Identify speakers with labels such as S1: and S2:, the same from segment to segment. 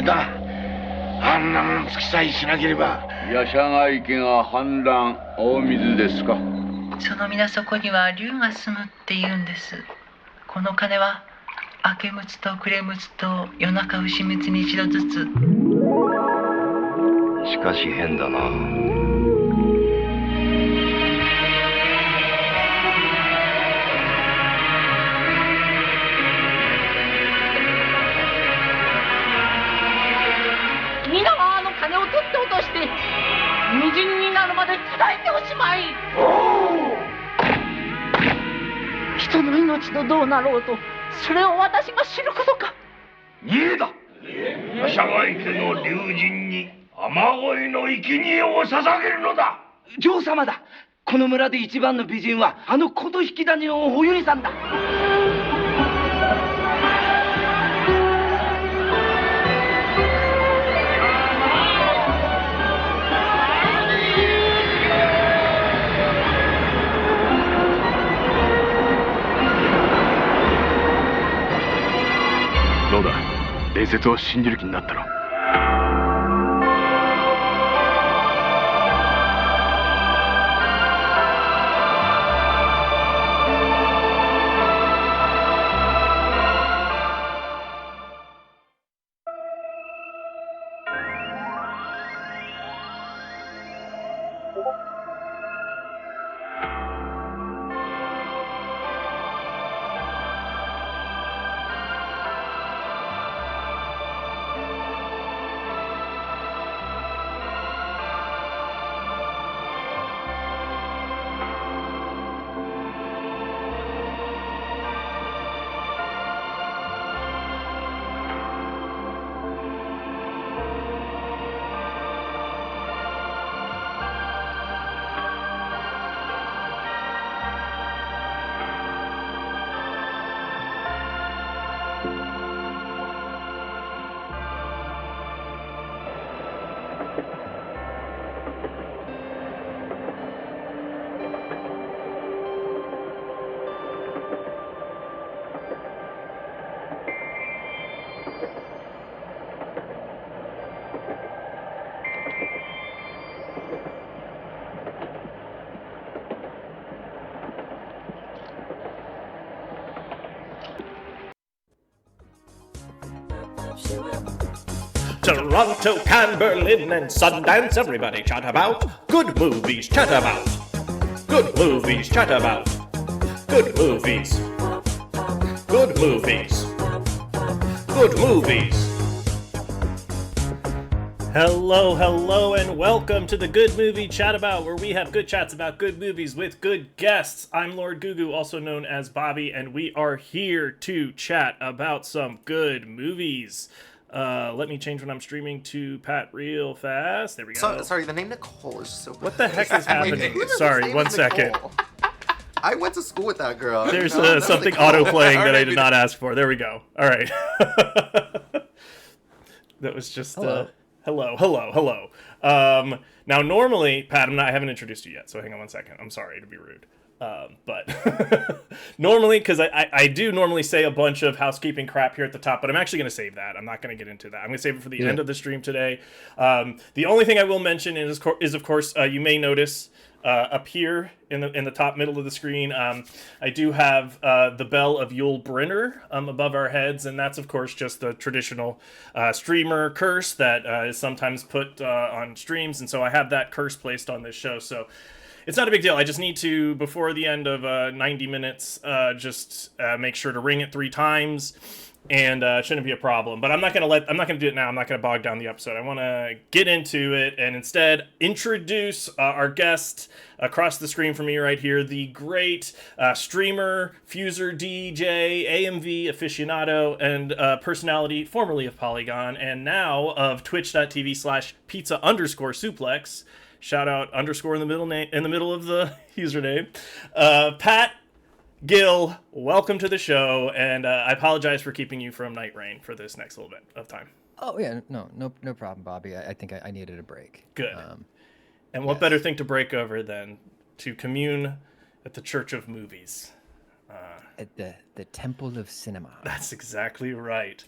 S1: メだ。あんなもん突きさえしなければ。
S2: 夜叉ヶ池が氾濫、大水ですか。
S3: その水底には竜が住むって言うんです。この鐘は明けむつと暮れむつと夜中牛むつに一度ずつ。
S4: しかし変だな。
S5: 皆はあの鐘を取って落として無人になるまで伝えておしまい。人の命のどうなろうとそれを私が知ることか。
S1: 逃げだ。夜叉ヶ池の龍神に雨乞いの生贄を捧げるのだ。
S6: 女王様だ。この村で一番の美人はあの琴引き谷のおゆりさんだ。
S4: どうだ、伝説を信じる気になったろ。
S7: Toronto, Cannes, Berlin, and Sundance, everybody chat about. Good movies, chat about. Good movies, chat about. Good movies. Good movies. Good movies. Hello, and welcome to the Good Movie Chat About, where we have good chats about good movies with good guests. I'm Lord Gugu, also known as Bobby, and we are here to chat about some good movies. Let me change when I'm streaming to Pat real fast. There we go.
S8: Sorry, the name Nicole is so...
S7: What the heck is happening? Sorry, 1 second.
S8: I went to school with that girl.
S7: There's something auto-playing that I did not ask for. There we go. All right. That was just... Hello. Now, normally, Pat, I haven't introduced you yet, so hang on 1 second. I'm sorry to be rude. But normally, because I do normally say a bunch of housekeeping crap here at the top, but I'm actually going to save that. I'm not going to get into that. I'm going to save it for the end of the stream today. The only thing I will mention is of course, you may notice up here in the top middle of the screen, I do have the bell of Yul Brynner above our heads, and that's of course just the traditional streamer curse that is sometimes put on streams, and so I have that curse placed on this show. So it's not a big deal. I just need to, before the end of 90 minutes, just make sure to ring it 3 times, and it shouldn't be a problem. But I'm not gonna do it now. I'm not gonna bog down the episode. I want to get into it and instead introduce our guest across the screen from me right here, the great streamer, fuser, DJ, AMV aficionado, and personality formerly of Polygon and now of twitch.tv/pizza_suplex. Shout out underscore in the middle of the username. Pat Gill, welcome to the show, and I apologize for keeping you from Night Rain for this next little bit of time.
S9: Oh yeah, no problem, Bobby. I think I needed a break.
S7: Good. And what better thing to break over than to commune at the Church of Movies?
S9: At the Temple of Cinema.
S7: That's exactly right.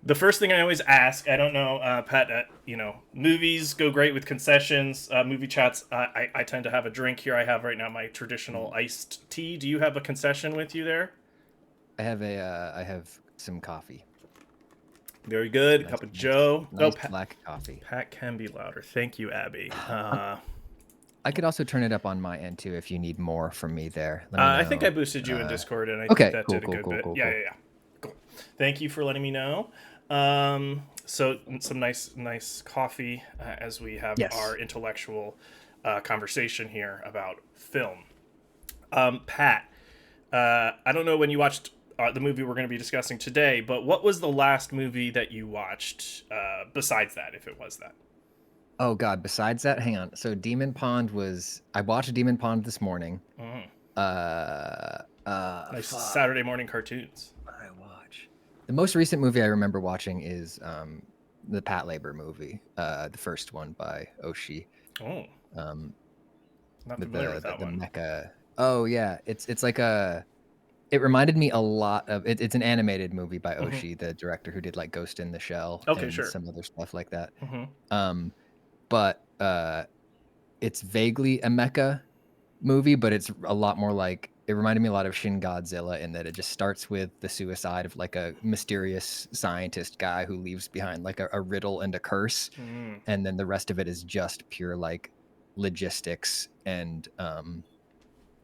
S7: The first thing I always ask, I don't know, Pat, movies go great with concessions. Movie chats, I tend to have a drink here. I have right now my traditional iced tea. Do you have a concession with you there?
S9: I have some coffee.
S7: Very good.
S9: Nice,
S7: Cup of
S9: nice,
S7: Joe.
S9: nice black coffee.
S7: Pat can be louder. Thank you, Abby.
S9: I could also turn it up on my end too if you need more from me there. Let me
S7: I
S9: know.
S7: think I boosted you in Discord, and I
S9: okay,
S7: think that
S9: cool,
S7: did a
S9: cool,
S7: good
S9: cool,
S7: bit.
S9: cool,
S7: Yeah. Cool. Thank you for letting me know. So some nice coffee as we have
S9: Yes.
S7: our intellectual conversation here about film. Pat, I don't know when you watched the movie we're going to be discussing today, but what was the last movie that you watched besides that, if it was that?
S9: Oh God! Besides that, hang on. So Demon Pond was. I watched Demon Pond this morning.
S7: Nice Saturday morning cartoons.
S9: I watch. The most recent movie I remember watching is the Pat Labor movie, the first one by Oshii.
S7: Oh. Not
S9: With
S7: familiar with that
S9: the
S7: one.
S9: mecha. Oh yeah, it's like a. It reminded me a lot of. It's an animated movie by Oshii, the director who did like Ghost in the Shell and
S7: sure.
S9: some other stuff like that.
S7: Mm-hmm.
S9: But it's vaguely a mecha movie, but it's a lot more like it reminded me a lot of Shin Godzilla in that it just starts with the suicide of like a mysterious scientist guy who leaves behind like a riddle and a curse, and then the rest of it is just pure like logistics and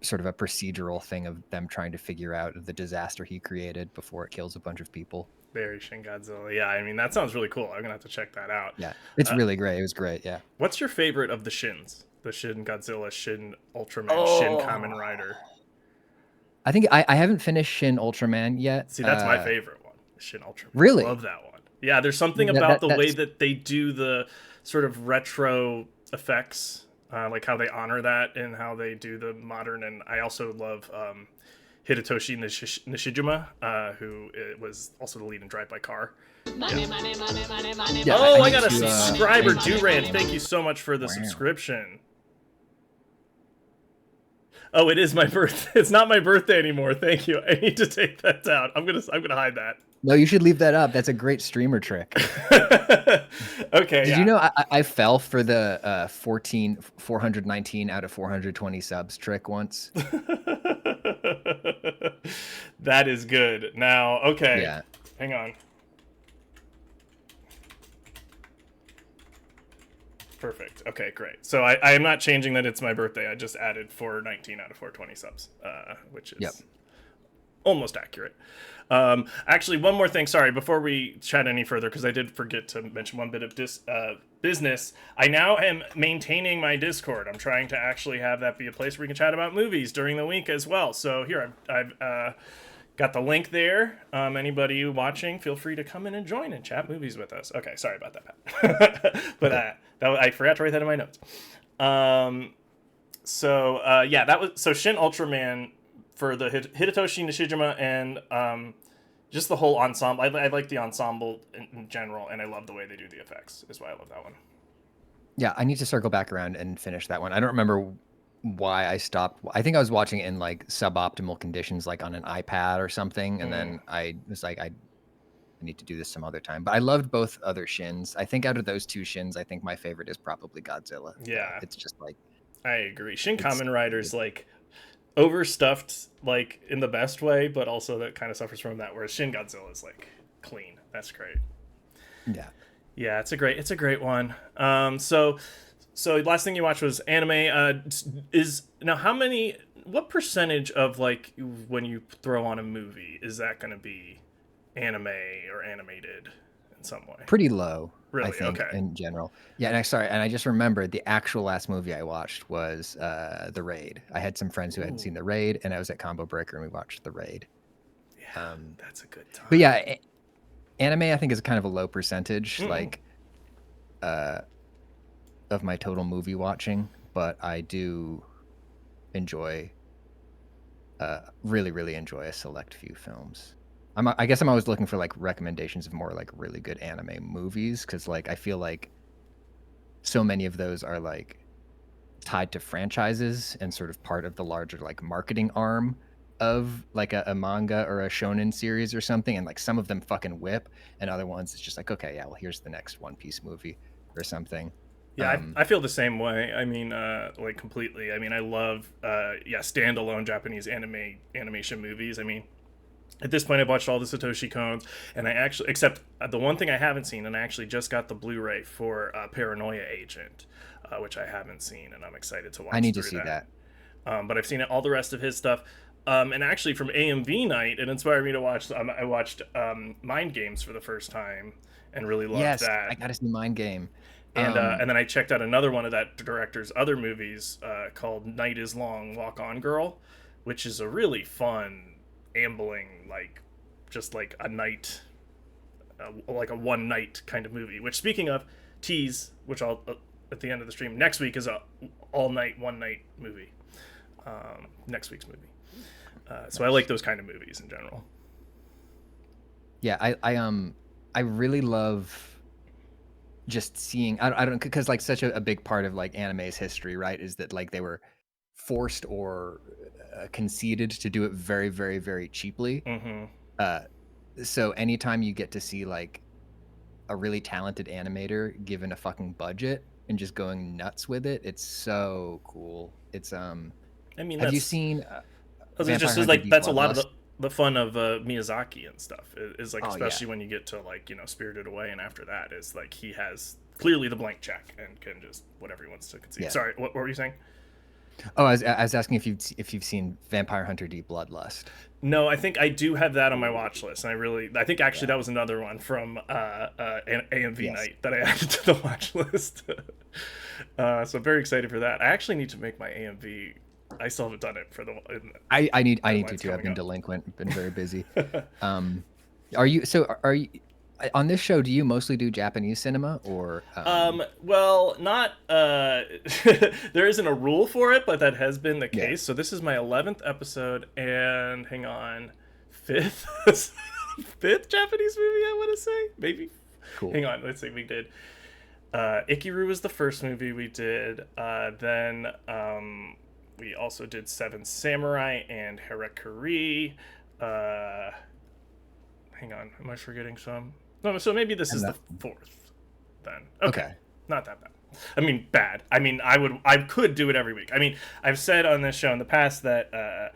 S9: sort of a procedural thing of them trying to figure out the disaster he created before it kills a bunch of people.
S7: Very Shin Godzilla. Yeah, I mean, that sounds really cool. I'm going to have to check that out.
S9: Yeah, it's really great. It was great, yeah.
S7: What's your favorite of the Shins? The Shin Godzilla, Shin Ultraman, Shin Kamen Rider?
S9: I think I haven't finished Shin Ultraman yet.
S7: See, that's my favorite one, Shin Ultraman.
S9: Really?
S7: I love that one. Yeah, there's something about the way that they do the sort of retro effects, like how they honor that and how they do the modern. And I also love Hidetoshi Nishijima, who was also the lead in Drive by Car.
S5: Money.
S9: Yeah,
S7: Oh, I
S9: need
S7: got a
S9: to,
S7: subscriber,
S5: money,
S7: Durand.
S5: money,
S7: Thank you so much for the
S9: Wow.
S7: subscription. Oh, it is my birthday. It's not my birthday anymore. Thank you. I need to take that down. I'm gonna hide that.
S9: No, you should leave that up. That's a great streamer trick.
S7: Okay.
S9: Did you know I fell for the 419 out of 420 subs trick once?
S7: That is good. Now, okay.
S9: Yeah.
S7: Hang on. Perfect. Okay, great. So I am not changing that it's my birthday. I just added 419 out of 420 subs, which is almost accurate. Actually, one more thing. Sorry, before we chat any further, because I did forget to mention one bit of business. I now am maintaining my Discord. I'm trying to actually have that be a place where we can chat about movies during the week as well. So here, I've got the link there. Anybody watching, feel free to come in and join and chat movies with us. Okay, sorry about that, Pat. But I forgot to write that in my notes. Yeah, that was so Shin Ultraman for the Hidetoshi Nishijima and just the whole ensemble. I like the ensemble in general, and I love the way they do the effects. Is why I love that one.
S9: Yeah, I need to circle back around and finish that one. I don't remember why I stopped. I think I was watching it in like suboptimal conditions, like on an iPad or something, and then I was like, I need to do this some other time. But I loved both other Shins. I think out of those two Shins, I think my favorite is probably Godzilla.
S7: Yeah,
S9: it's just like
S7: I agree. Shin Kamen Rider's like overstuffed, like in the best way, but also that kind of suffers from that. Whereas Shin Godzilla is like clean. That's great. Yeah, it's a great one. So last thing you watched was anime. What percentage of like when you throw on a movie is that going to be anime or animated in some way?
S9: Pretty low.
S7: Really?
S9: I think,
S7: Okay.
S9: in general. Yeah, and I just remembered the actual last movie I watched was The Raid. I had some friends who hadn't seen The Raid, and I was at Combo Breaker and we watched The Raid.
S7: Yeah, that's a good time.
S9: But yeah, anime I think is kind of a low percentage, like of my total movie watching, but I do enjoy, really enjoy a select few films. I guess I'm always looking for like recommendations of more like really good anime movies, because like I feel like so many of those are like tied to franchises and sort of part of the larger like marketing arm of like a manga or a shonen series or something, and like some of them fucking whip, and other ones it's just like, okay, yeah, well, here's the next One Piece movie or something.
S7: Yeah, I feel the same way. I mean, like completely. I mean, I love standalone Japanese animation movies. I mean, at this point, I've watched all the Satoshi Kons, and I actually, except the one thing I haven't seen, and I actually just got the Blu-ray for Paranoia Agent, which I haven't seen, and I'm excited to watch.
S9: I need to see that.
S7: But I've seen all the rest of his stuff. And actually, from AMV night, it inspired me to watch. I watched Mind Games for the first time, and really loved that.
S9: I gotta see Mind Game.
S7: And then I checked out another one of that director's other movies called Night is Long, Walk On Girl, which is a really fun, ambling, like just like a night, like a one night kind of movie. Which, speaking of, tease, which I'll at the end of the stream next week, is a all night, one night movie. Next week's movie. So I like those kind of movies in general.
S9: Yeah, I really love just seeing, I don't, because like such a big part of like anime's history, right, is that like they were forced or conceded to do it very, very, very cheaply. So anytime you get to see like a really talented animator given a fucking budget and just going nuts with it, it's so cool. It's I
S7: mean,
S9: have you seen
S7: just like that's a lot of the fun of Miyazaki and stuff is like, especially when you get to like, Spirited Away, and after that is like he has clearly the blank check and can just whatever he wants to conceive. Sorry, what were you saying?
S9: Oh, I was asking if you've seen Vampire Hunter D Bloodlust.
S7: No, I think I do have that on my watch list, and I think actually that was another one from AMV night that I added to the watch list. So I'm very excited for that. I actually need to make my AMV. I still haven't done it for the.
S9: I need to too. I've been delinquent, been very busy. Are you on this show? Do you mostly do Japanese cinema or?
S7: Well, not. There isn't a rule for it, but that has been the case. Yeah. So this is my 11th episode, and hang on, fifth Japanese movie. I want to say maybe.
S9: Cool.
S7: Hang on, let's see. We did. Ikiru was the first movie we did. Then. We also did Seven Samurai and Harakiri. Hang on, am I forgetting some? No, so maybe this is the fourth then. Okay. Not that bad. I mean, bad. I mean, I could do it every week. I mean, I've said on this show in the past that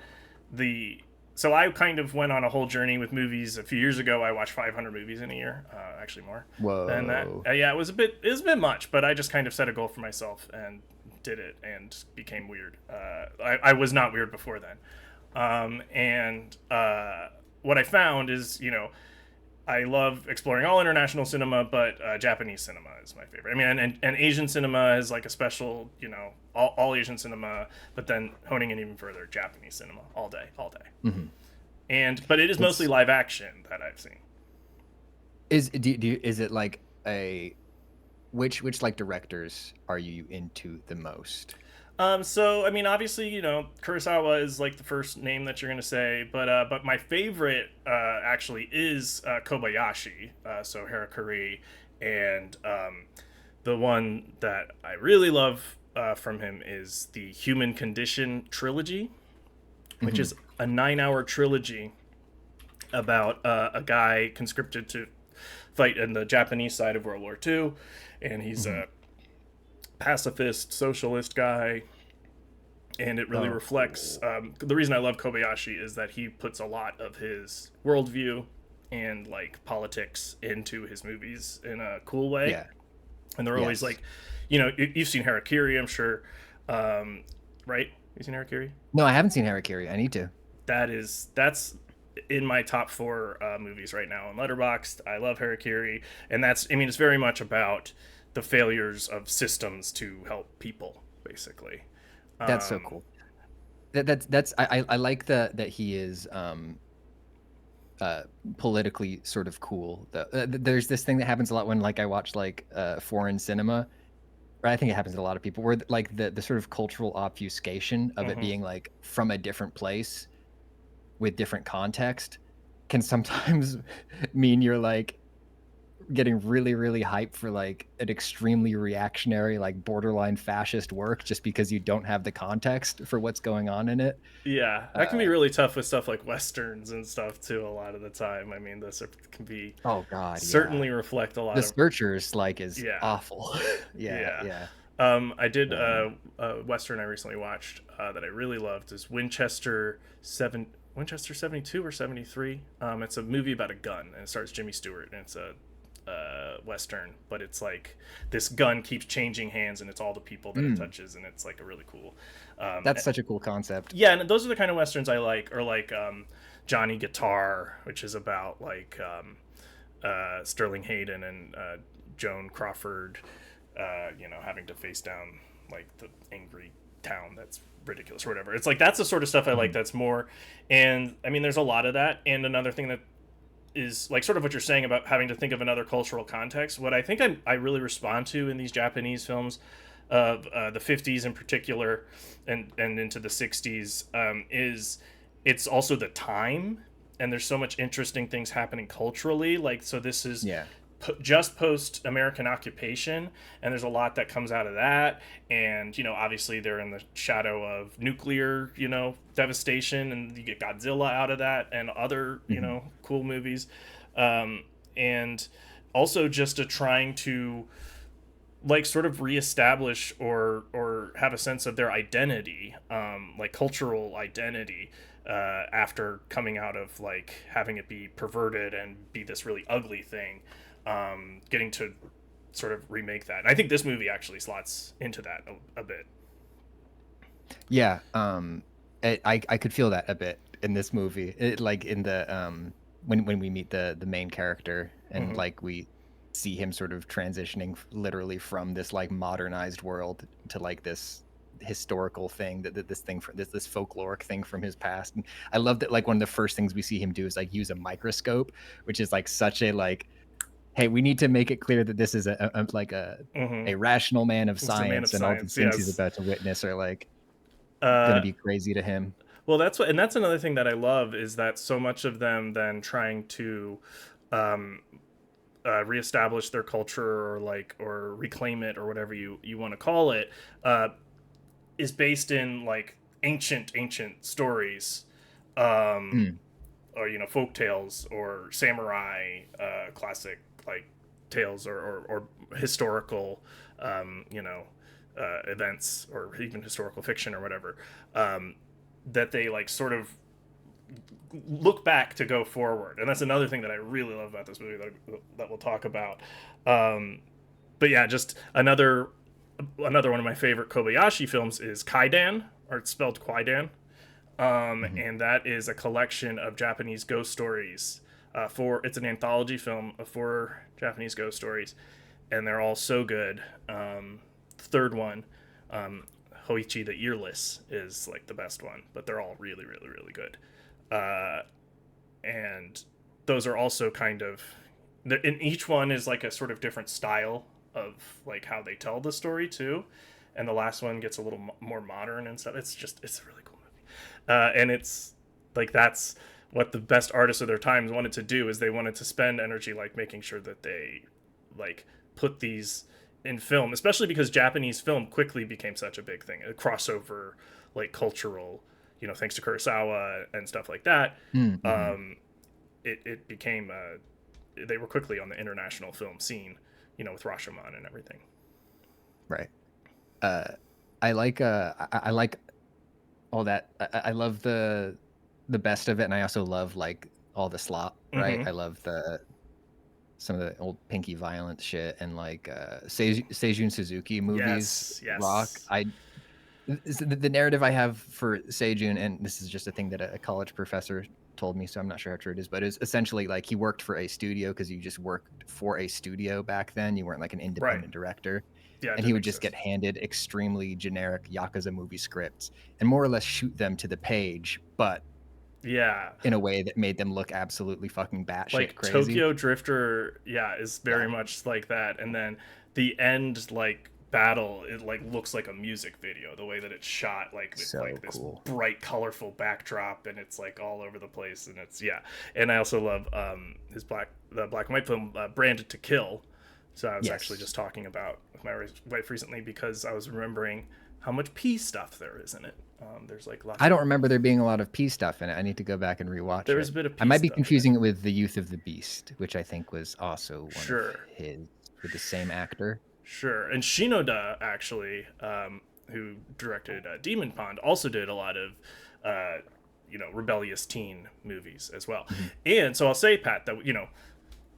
S7: so I kind of went on a whole journey with movies. A few years ago, I watched 500 movies in a year, actually more.
S9: Whoa.
S7: Than that. Yeah, it was a bit much, but I just kind of set a goal for myself and did it and became weird. I was not weird before then. And what I found is, I love exploring all international cinema, but Japanese cinema is my favorite. I mean, and Asian cinema is like a special, all Asian cinema, but then honing it even further, Japanese cinema all day. Mm-hmm. But it is mostly live action that I've seen.
S9: Is it like a which like directors are you into the most?
S7: So I mean, obviously, Kurosawa is like the first name that you're gonna say, but my favorite actually is Kobayashi, so Harakiri, and the one that I really love from him is the Human Condition trilogy, which is a 9-hour trilogy about a guy conscripted to fight in the Japanese side of World War II, and he's a pacifist, socialist guy, and it really reflects. The reason I love Kobayashi is that he puts a lot of his worldview and like politics into his movies in a cool way. Yeah. And they're always like, you've seen Harakiri, I'm sure, right? You seen Harakiri?
S9: No, I haven't seen Harakiri. I need to.
S7: That's in my top 4 movies right now on Letterboxd. I love Harakiri, and it's very much about the failures of systems to help people, basically.
S9: That's so cool. I like that he is politically sort of cool. There's this thing that happens a lot when like I watch like foreign cinema, or I think it happens to a lot of people, where like the sort of cultural obfuscation of it being like from a different place with different context can sometimes mean you're like getting really, really hyped for like an extremely reactionary, like borderline fascist work just because you don't have the context for what's going on in it.
S7: Yeah, that can be really tough with stuff like westerns and stuff too. A lot of the time, I mean, this can be
S9: Oh God,
S7: certainly reflect a lot
S9: the
S7: of
S9: Searchers like is
S7: Yeah.
S9: awful. yeah.
S7: I did a western I recently watched that I really loved is Winchester 72 or 73. It's a movie about a gun, and it stars Jimmy Stewart, and it's a western, but it's like this gun keeps changing hands, and it's all the people that it touches, and it's like a really cool.
S9: That's such a cool concept.
S7: Yeah, and those are the kind of westerns I like, or like Johnny Guitar, which is about like Sterling Hayden and Joan Crawford, having to face down like the angry town that's ridiculous or whatever. It's like that's the sort of stuff I like. That's more, and I mean, there's a lot of that. And another thing that is like sort of what you're saying about having to think of another cultural context. What I think I really respond to in these Japanese films of the 50s in particular and into the 60s is it's also the time, and there's so much interesting things happening culturally. Like, so this is just post American occupation, and there's a lot that comes out of that. And obviously they're in the shadow of nuclear devastation, and you get Godzilla out of that and other cool movies, and also just trying to like sort of reestablish or have a sense of their identity, like cultural identity, after coming out of like having it be perverted and be this really ugly thing. Getting to sort of remake that. And I think this movie actually slots into that a bit.
S9: Yeah, I could feel that a bit in this movie. Like in the when we meet the main character, and like we see him sort of transitioning literally from this like modernized world to like this historical thing, this folkloric thing from his past. And I love that like one of the first things we see him do is like use a microscope, which is like such a like, hey, we need to make it clear that this is a rational man of science, and all the things he's about to witness are like gonna be crazy to him.
S7: Well, that's another thing that I love is that so much of them then trying to reestablish their culture or reclaim it or whatever you want to call it, is based in like ancient stories, or folk tales or samurai classic like tales or historical events, or even historical fiction or whatever, that they like sort of look back to go forward. And that's another thing that I really love about this movie that we'll talk about. But yeah, just another one of my favorite Kobayashi films is Kaidan, or it's spelled Kwaidan. And that is a collection of Japanese ghost stories. It's an anthology film of 4 Japanese ghost stories, and they're all so good. The third one, Hoichi the Earless, is like the best one, but they're all really, really, really good. And those are also kind of, and each one is like a sort of different style of like how they tell the story too. And the last one gets a little more modern and stuff. It's a really cool movie. And it's like, that's what the best artists of their times wanted to do, is they wanted to spend energy like making sure that they like put these in film, especially because Japanese film quickly became such a big thing, a crossover like cultural, thanks to Kurosawa and stuff like that. It became they were quickly on the international film scene, with Rashomon and everything.
S9: Right. I like all that. I love the best of it, and I also love like all the slop. Right. I love some of the old Pinky Violence shit, and like Seijun Suzuki movies.
S7: Yes.
S9: Rock. The narrative I have for Seijun, and this is just a thing that a college professor told me, so I'm not sure how true it is, but it's essentially like he worked for a studio, because you just worked for a studio back then. You weren't like an independent director. Yeah, and he would just get handed extremely generic Yakuza movie scripts and more or less shoot them to the page, but in a way that made them look absolutely fucking batshit
S7: like
S9: crazy.
S7: Tokyo Drifter, is very much like that. And then the end like battle, it like looks like a music video. The way that it's shot, like with
S9: So
S7: like this
S9: cool.
S7: bright, colorful backdrop, and it's like all over the place. And it's And I also love the black and white film Branded to Kill. So I was actually just talking about with my wife recently because I was remembering how much pee stuff there is in it. There's like lots.
S9: I don't remember there being a lot of pee stuff in it. I need to go back and rewatch it.
S7: There was a bit of pee
S9: I might be
S7: stuff in
S9: confusing it with The Youth of the Beast, which I think was also one of his, with the same actor.
S7: Sure. And Shinoda, actually, who directed Demon Pond, also did a lot of, rebellious teen movies as well. And so I'll say, Pat, that,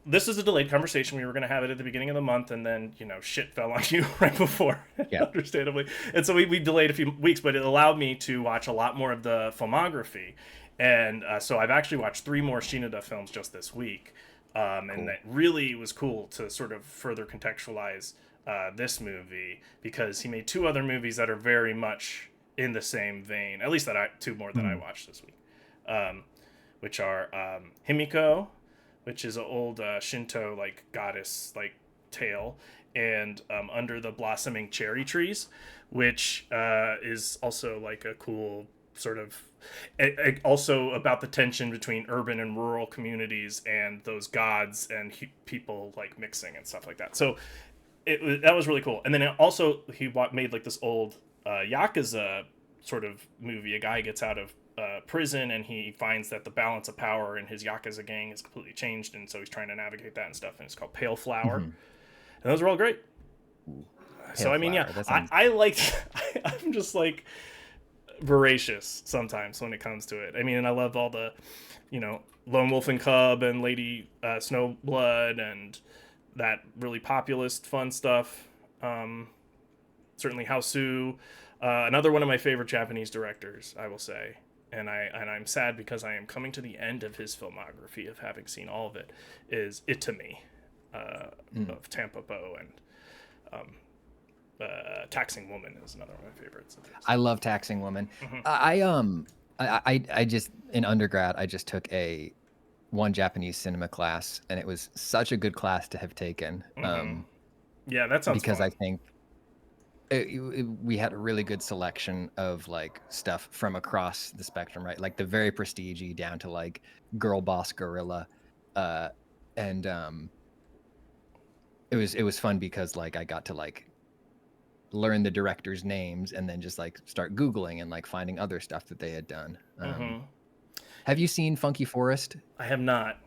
S7: this is a delayed conversation. We were going to have it at the beginning of the month, and then, shit fell on you right before, understandably. And so we delayed a few weeks, but it allowed me to watch a lot more of the filmography. And so I've actually watched 3 more Shinoda films just this week. And that really was cool to sort of further contextualize this movie, because he made 2 other movies that are very much in the same vein, at least 2 more that I watched this week, which are Himiko, which is an old Shinto like goddess like tale, and Under the Blossoming Cherry Trees, which is also like a cool sort of also about the tension between urban and rural communities and those gods and people like mixing and stuff like that. So that was really cool. And then he made like this old Yakuza sort of movie. A guy gets out of prison, and he finds that the balance of power in his Yakuza gang is completely changed, and so he's trying to navigate that and stuff, and it's called Pale Flower. And those are all great. So I mean, I liked I'm just like voracious sometimes when it comes to it. I mean, and I love all the Lone Wolf and Cub and Lady Snowblood and that really populist fun stuff. Certainly Houseu, another one of my favorite Japanese directors, I will say. And I'm sad because I am coming to the end of his filmography of having seen all of it, is Itami of Tampopo, and Taxing Woman is another one of my favorites.
S9: I love Taxing Woman. I just, in undergrad, I just took one Japanese cinema class, and it was such a good class to have taken.
S7: Yeah, that sounds
S9: because
S7: fun.
S9: I think we had a really good selection of like stuff from across the spectrum, right? Like the very prestige down to like Girl Boss Gorilla, and it was fun because like I got to like learn the directors' names and then just like start Googling and like finding other stuff that they had done. Have you seen Funky Forest?
S7: I have not.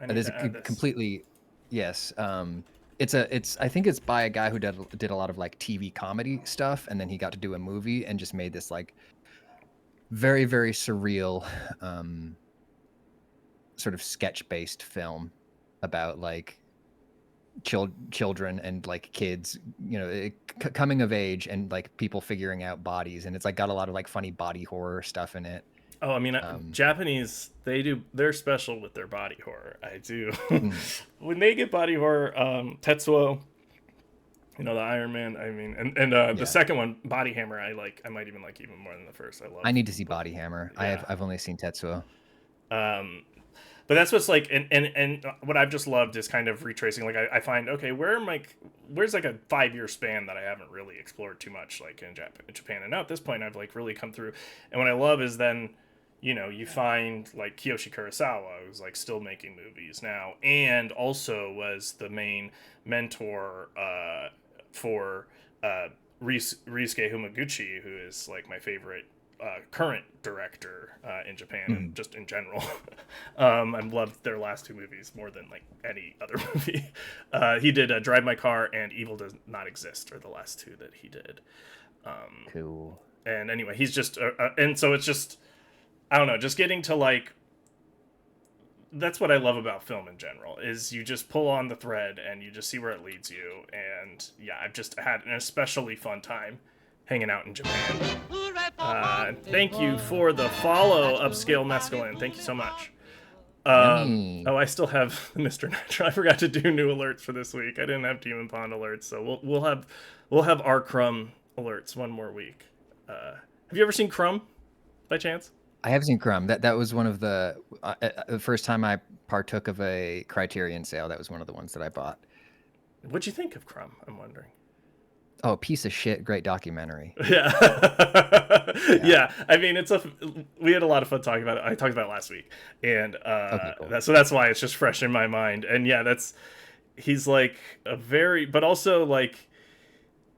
S9: It is completely, yes. I think it's by a guy who did a lot of like TV comedy stuff, and then he got to do a movie and just made this like very, very surreal sort of sketch-based film about like children and like kids, coming of age and like people figuring out bodies, and it's like got a lot of like funny body horror stuff in it.
S7: Oh, I mean, Japanese, they're special with their body horror. I do. When they get body horror, Tetsuo, the Iron Man, I mean, and the second one, Body Hammer, I might even like even more than the first.
S9: I need to see Body Hammer. Yeah. I've only seen Tetsuo.
S7: But that's what's like, and what I've just loved is kind of retracing. Like I find, okay, where's like a 5-year span that I haven't really explored too much, like in Japan. And now at this point, I've like really come through. And what I love is then, you find like Kiyoshi Kurosawa, who's like still making movies now, and also was the main mentor for Ryusuke Humaguchi, who is like my favorite current director in Japan, just in general. I've loved their last 2 movies more than like any other movie. He did Drive My Car and Evil Does Not Exist are the last 2 that he did.
S9: Cool.
S7: And anyway, he's just and so it's just, I don't know, just getting to like, that's what I love about film in general, is you just pull on the thread and you just see where it leads you. And yeah, I've just had an especially fun time hanging out in Japan. Thank you for the follow, Upscale Mescaline. Thank you so much. I still have Mr. Nitro. I forgot to do new alerts for this week. I didn't have Demon Pond alerts, so we'll have our Crumb alerts one more week. Have you ever seen Crumb by chance?
S9: I have seen Crumb. That was one of the first time I partook of a Criterion sale. That was one of the ones that I bought.
S7: What'd you think of Crumb? I'm wondering.
S9: Oh, piece of shit! Great documentary.
S7: Yeah. Yeah. I mean, we had a lot of fun talking about it. I talked about it last week, and
S9: Okay, cool.
S7: that's why it's just fresh in my mind. And yeah, he's like but also like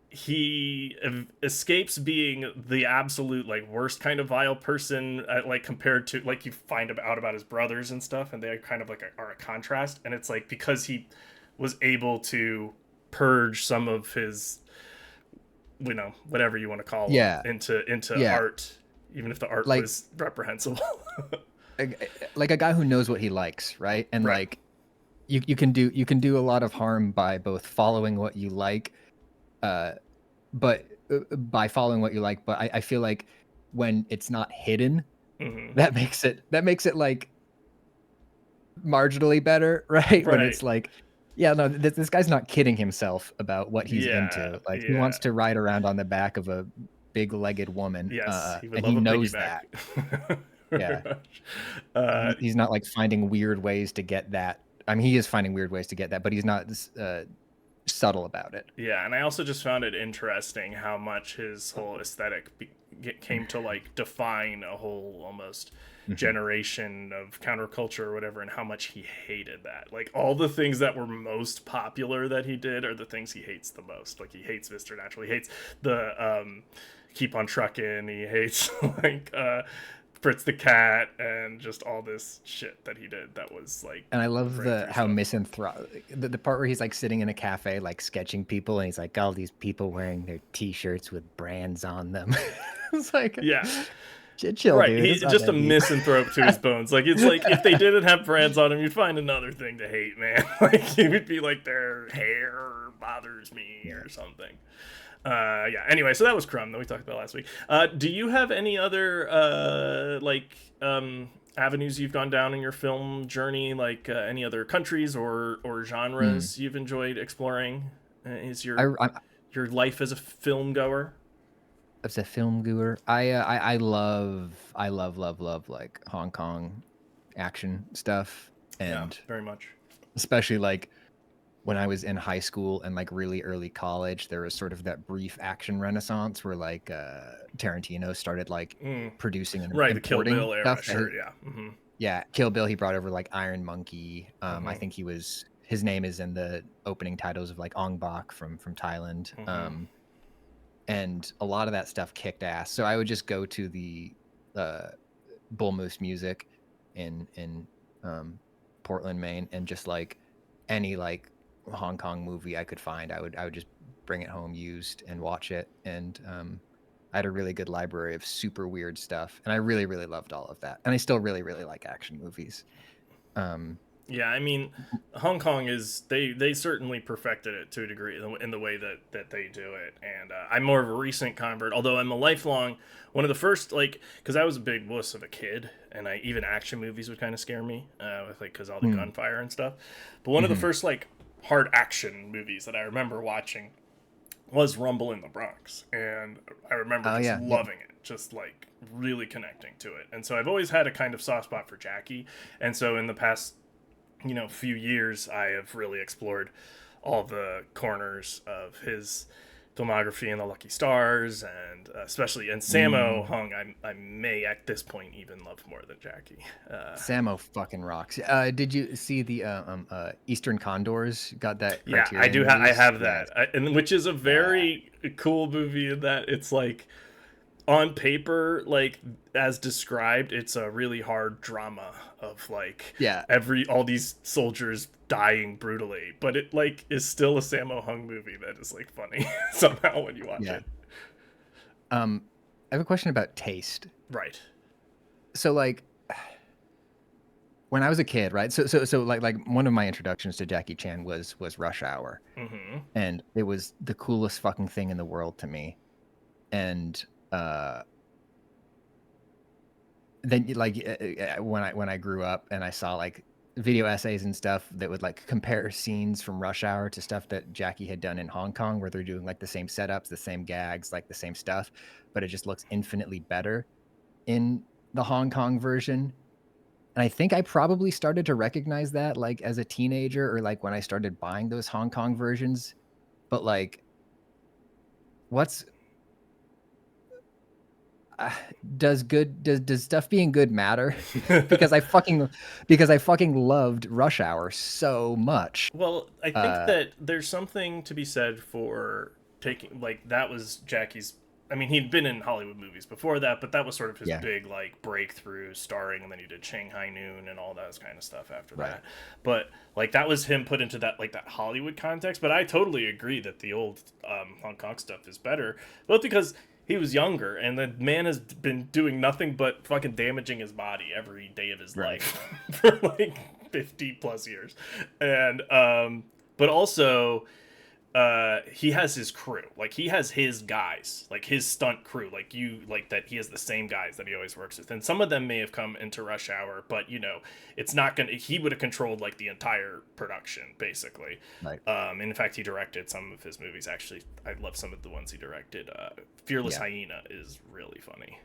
S7: he escapes being the absolute like worst kind of vile person, like compared to like you find out about his brothers and stuff, and they kind of like are a contrast. And it's like because he was able to purge some of his, whatever you want to call
S9: Yeah.
S7: it, into
S9: Yeah.
S7: art, even if the art
S9: Like-
S7: was reprehensible.
S9: Like a guy who knows what he likes, right? And
S7: Right.
S9: like you can do a lot of harm by both following what you like, but by following what you like. But I feel like when it's not hidden,
S7: Mhm.
S9: that makes it like marginally better, right? When
S7: Right.
S9: it's like, yeah, no, this guy's not kidding himself about what he's
S7: Yeah,
S9: into. Like he
S7: yeah.
S9: wants to ride around on the back of a big-legged woman.
S7: Yes, he would
S9: and
S7: love
S9: he
S7: a
S9: knows
S7: piggyback.
S9: that. Yeah.
S7: Uh,
S9: He's not like finding weird ways to get that. I mean, he is finding weird ways to get that, but he's not subtle about it.
S7: Yeah, and I also just found it interesting how much his whole aesthetic came to like define a whole almost generation of counterculture or whatever, and how much he hated that. Like all the things that were most popular that he did are the things he hates the most. Like he hates Mr. Natural, he hates the Keep on Truckin', he hates like Fritz the Cat, and just all this shit that he did that was like.
S9: And I love
S7: breakthrough
S9: how
S7: stuff.
S9: misanthropic the part where he's like sitting in a cafe, like sketching people, and he's like, all these people wearing their T-shirts with brands on them. It's like,
S7: Yeah.
S9: chill,
S7: Right,
S9: dude.
S7: he's
S9: It's not
S7: just a
S9: that deep.
S7: misanthrope to his bones. Like it's like if they didn't have brands on him, you'd find another thing to hate, man. Like he would be like their hair bothers me or something. Yeah. Anyway, so that was Crumb that we talked about last week. Do you have any other avenues you've gone down in your film journey, like any other countries or genres you've enjoyed exploring? Is your life as a film goer?
S9: As a film goer, I love like Hong Kong action stuff, and
S7: Yeah, very much.
S9: especially like when I was in high school and like really early college, there was sort of that brief action renaissance where like Tarantino started like producing and
S7: Right, the Kill
S9: importing
S7: Bill era,
S9: stuff.
S7: sure, yeah. Mm-hmm.
S9: Yeah, Kill Bill. He brought over like Iron Monkey. I think his name is in the opening titles of like Ong Bak from Thailand. And a lot of that stuff kicked ass. So I would just go to the Bull Moose Music in Portland, Maine, and just like any like Hong Kong movie I could find, I would just bring it home used and watch it. And I had a really good library of super weird stuff, and I really loved all of that. And I still really like action movies.
S7: Yeah, I mean, Hong Kong they certainly perfected it to a degree in the way that they do it. And I'm more of a recent convert, although I'm a lifelong. One of the first, like, because I was a big wuss of a kid, and even action movies would kind of scare me, with like because all the gunfire and stuff. But one of the first like hard action movies that I remember watching was Rumble in the Bronx, and I remember loving it, just like really connecting to it. And so I've always had a kind of soft spot for Jackie, and so in the past few years, I have really explored all the corners of his filmography and the Lucky Stars, and especially Sammo Hung. I may at this point even love more than Jackie.
S9: Sammo fucking rocks. Did you see the Eastern Condors? Got that?
S7: Yeah, I do. I have that, and which is a very cool movie in that it's like on paper, like as described, it's a really hard drama of like all these soldiers dying brutally, but it like is still a Sammo Hung movie that is like funny somehow when you watch it.
S9: I have a question about taste.
S7: Right.
S9: So like when I was a kid, right? So like one of my introductions to Jackie Chan was Rush Hour, and it was the coolest fucking thing in the world to me. And then like when I grew up and I saw like video essays and stuff that would like compare scenes from Rush Hour to stuff that Jackie had done in Hong Kong, where they're doing like the same setups, the same gags, like the same stuff, but it just looks infinitely better in the Hong Kong version. And I think I probably started to recognize that like as a teenager, or like when I started buying those Hong Kong versions. But like what's does stuff being good matter? because I fucking loved Rush Hour so much.
S7: Well, I think that there's something to be said for taking, like, that was Jackie's. I mean, he'd been in Hollywood movies before that, but that was sort of his big, like, breakthrough starring, and then he did Shanghai Noon and all that kind of stuff after that. But, like, that was him put into that, like, that Hollywood context. But I totally agree that the old Hong Kong stuff is better, both because he was younger, and the man has been doing nothing but fucking damaging his body every day of his life for, like, 50 plus years. And, but also, he has his crew. Like, he has his guys, like his stunt crew, like that he has the same guys that he always works with. And some of them may have come into Rush Hour, but it's not gonna, he would have controlled like the entire production basically.
S9: Right.
S7: In fact, he directed some of his movies. Actually, I love some of the ones he directed. Fearless Hyena is really funny.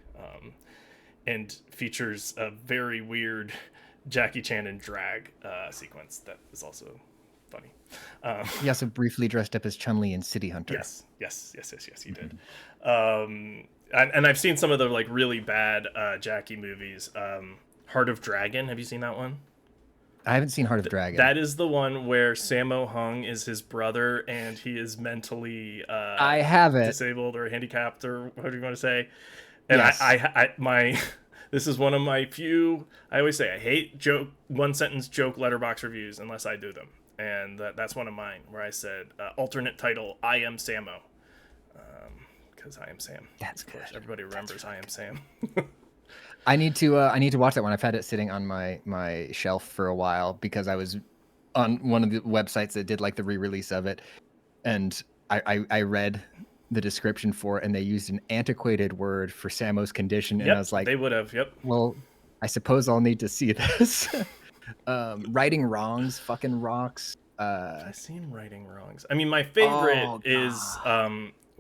S7: And features a very weird Jackie Chan in drag sequence that is also funny.
S9: He also briefly dressed up as Chun-Li in City Hunter.
S7: Yes, he did. And I've seen some of the like really bad Jackie movies. Heart of Dragon, have you seen that one?
S9: I haven't seen Heart of Dragon.
S7: That is the one where Sammo Hung is his brother, and he is mentally
S9: I have it.
S7: disabled or handicapped, or whatever you want to say. And
S9: yes.
S7: I this is one of my few. I always say I hate one sentence joke letterbox reviews unless I do them. And that's one of mine, where I said alternate title, I Am Sammo, because I Am Sam.
S9: That's
S7: of course
S9: good.
S7: Everybody remembers I Am Sam.
S9: I need to watch that one. I've had it sitting on my shelf for a while because I was on one of the websites that did like the re-release of it, and I read the description for it, and they used an antiquated word for Sammo's condition, and I was like,
S7: they would have. Yep.
S9: Well, I suppose I'll need to see this. Righting Wrongs fucking rocks.
S7: I've seen Righting Wrongs. I mean, my favorite is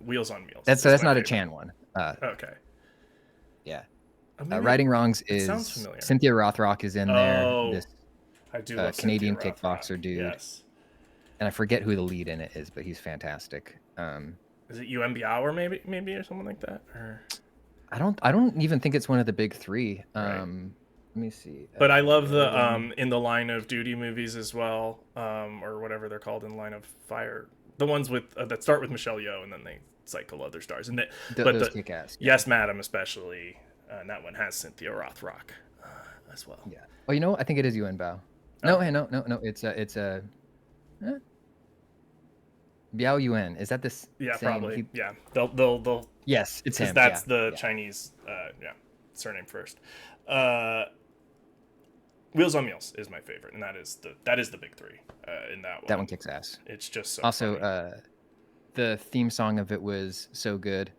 S7: Wheels on Meals.
S9: That's not favorite. A Chan one.
S7: Okay.
S9: Yeah. Righting Wrongs is
S7: sounds familiar.
S9: Cynthia Rothrock is in there.
S7: Oh,
S9: this
S7: I do love
S9: Canadian
S7: Cynthia
S9: kickboxer
S7: Rothrock.
S9: dude.
S7: Yes.
S9: And I forget who the lead in it is, but he's fantastic.
S7: Is it Yuen Biao maybe or something like that? Or
S9: I don't even think it's one of the big three. Let me see.
S7: But I love the In the Line of Duty movies as well, or whatever they're called, In Line of Fire. The ones with that start with Michelle Yeoh and then they cycle other stars. And
S9: those kick ass.
S7: Yes, Madam, especially, and that one has Cynthia Rothrock as well.
S9: Yeah. Oh, you know what? I think it is Yuen Bao. No, no. It's Biao Yuan. Is that this?
S7: Yeah,
S9: same?
S7: probably. Yeah, they'll.
S9: Yes, it's him.
S7: That's the Chinese surname first. Wheels on Meals is my favorite, and that is the big three in that one.
S9: That one kicks ass.
S7: It's just so
S9: also
S7: funny.
S9: The theme song of it was so good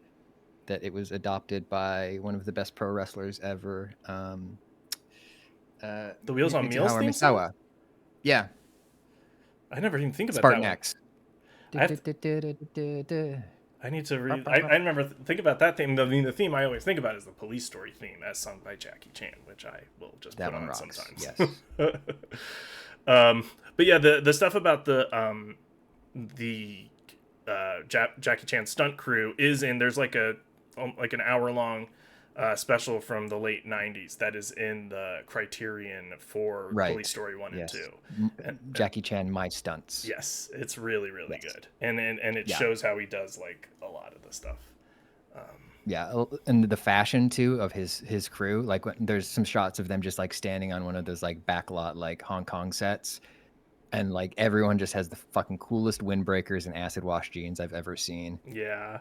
S9: that it was adopted by one of the best pro wrestlers ever.
S7: The Wheels on Meals theme song?
S9: Yeah.
S7: I never even think about
S9: Spartan
S7: that
S9: X.
S7: I need to read. I remember think about that theme. I mean, the theme I always think about is the Police Story theme, as sung by Jackie Chan, which I will just put on sometimes.
S9: Yes.
S7: But yeah, the stuff about the Jackie Chan stunt crew is in. There's like an hour-long special from the late 90s that is in the Criterion for Police Story 1 and 2.
S9: Jackie Chan, My Stunts.
S7: Yes, it's really good. And it shows how he does like a lot of the stuff.
S9: Yeah, and the fashion too of his crew. Like there's some shots of them just like standing on one of those like backlot like Hong Kong sets, and like everyone just has the fucking coolest windbreakers and acid wash jeans I've ever seen.
S7: Yeah.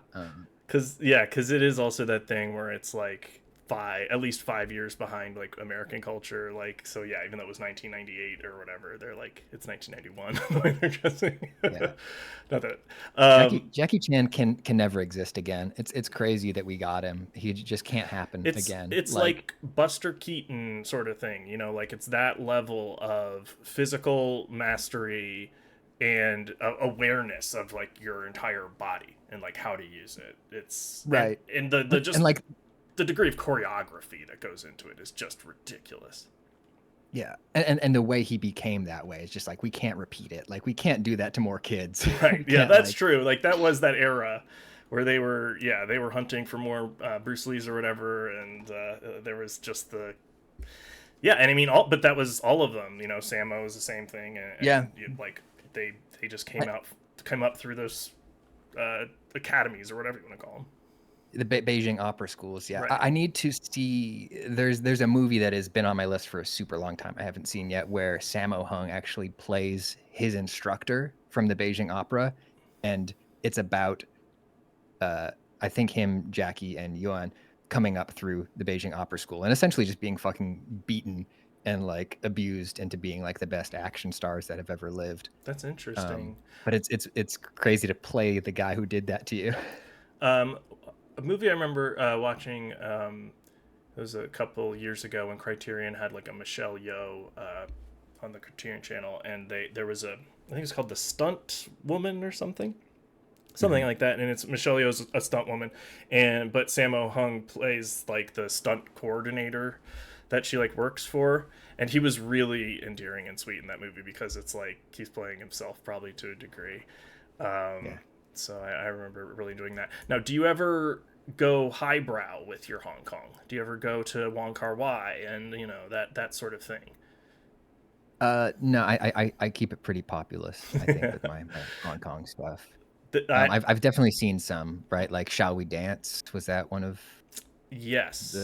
S7: Because it is also that thing where it's like at least 5 years behind like American culture. Like, so yeah, even though it was 1998 or whatever, they're like, it's 1991 the way they're dressing.
S9: Yeah.
S7: Not that
S9: Jackie Chan can never exist again. It's crazy that we got him. He just can't happen again.
S7: It's like Buster Keaton sort of thing, you know, like it's that level of physical mastery and awareness of like your entire body and like how to use it. It's
S9: right.
S7: And the just and like the degree of choreography that goes into it is just ridiculous.
S9: Yeah. And the way he became that way is just like, we can't repeat it. Like we can't do that to more kids.
S7: Right. Yeah, that's true. Like that was that era where they were hunting for more Bruce Lee's or whatever, and there was just the and I mean but that was all of them. You know, Sammo was the same thing, and like they just came up through those academies or whatever you want to call them.
S9: The Beijing opera schools, yeah.
S7: Right.
S9: I need to see. There's a movie that has been on my list for a super long time. I haven't seen yet, where Sammo Hung actually plays his instructor from the Beijing Opera, and it's about, I think him, Jackie, and Yuan coming up through the Beijing Opera School and essentially just being fucking beaten and like abused into being like the best action stars that have ever lived.
S7: That's interesting.
S9: But it's crazy to play the guy who did that to you.
S7: A movie I remember watching, it was a couple years ago when Criterion had like a Michelle Yeoh on the Criterion channel, and there was I think it's called The Stunt Woman or something like that, and it's Michelle Yeoh's a stunt woman, but Sammo Hung plays like the stunt coordinator that she like works for, and he was really endearing and sweet in that movie because it's like he's playing himself probably to a degree. So I remember really doing that. Now, do you ever go highbrow with your Hong Kong? Do you ever go to Wong Kar-wai and that sort of thing?
S9: No, I keep it pretty populous, I think, with my Hong Kong stuff. I've definitely seen some, right? Like Shall We Dance? Was that one of?
S7: Yes.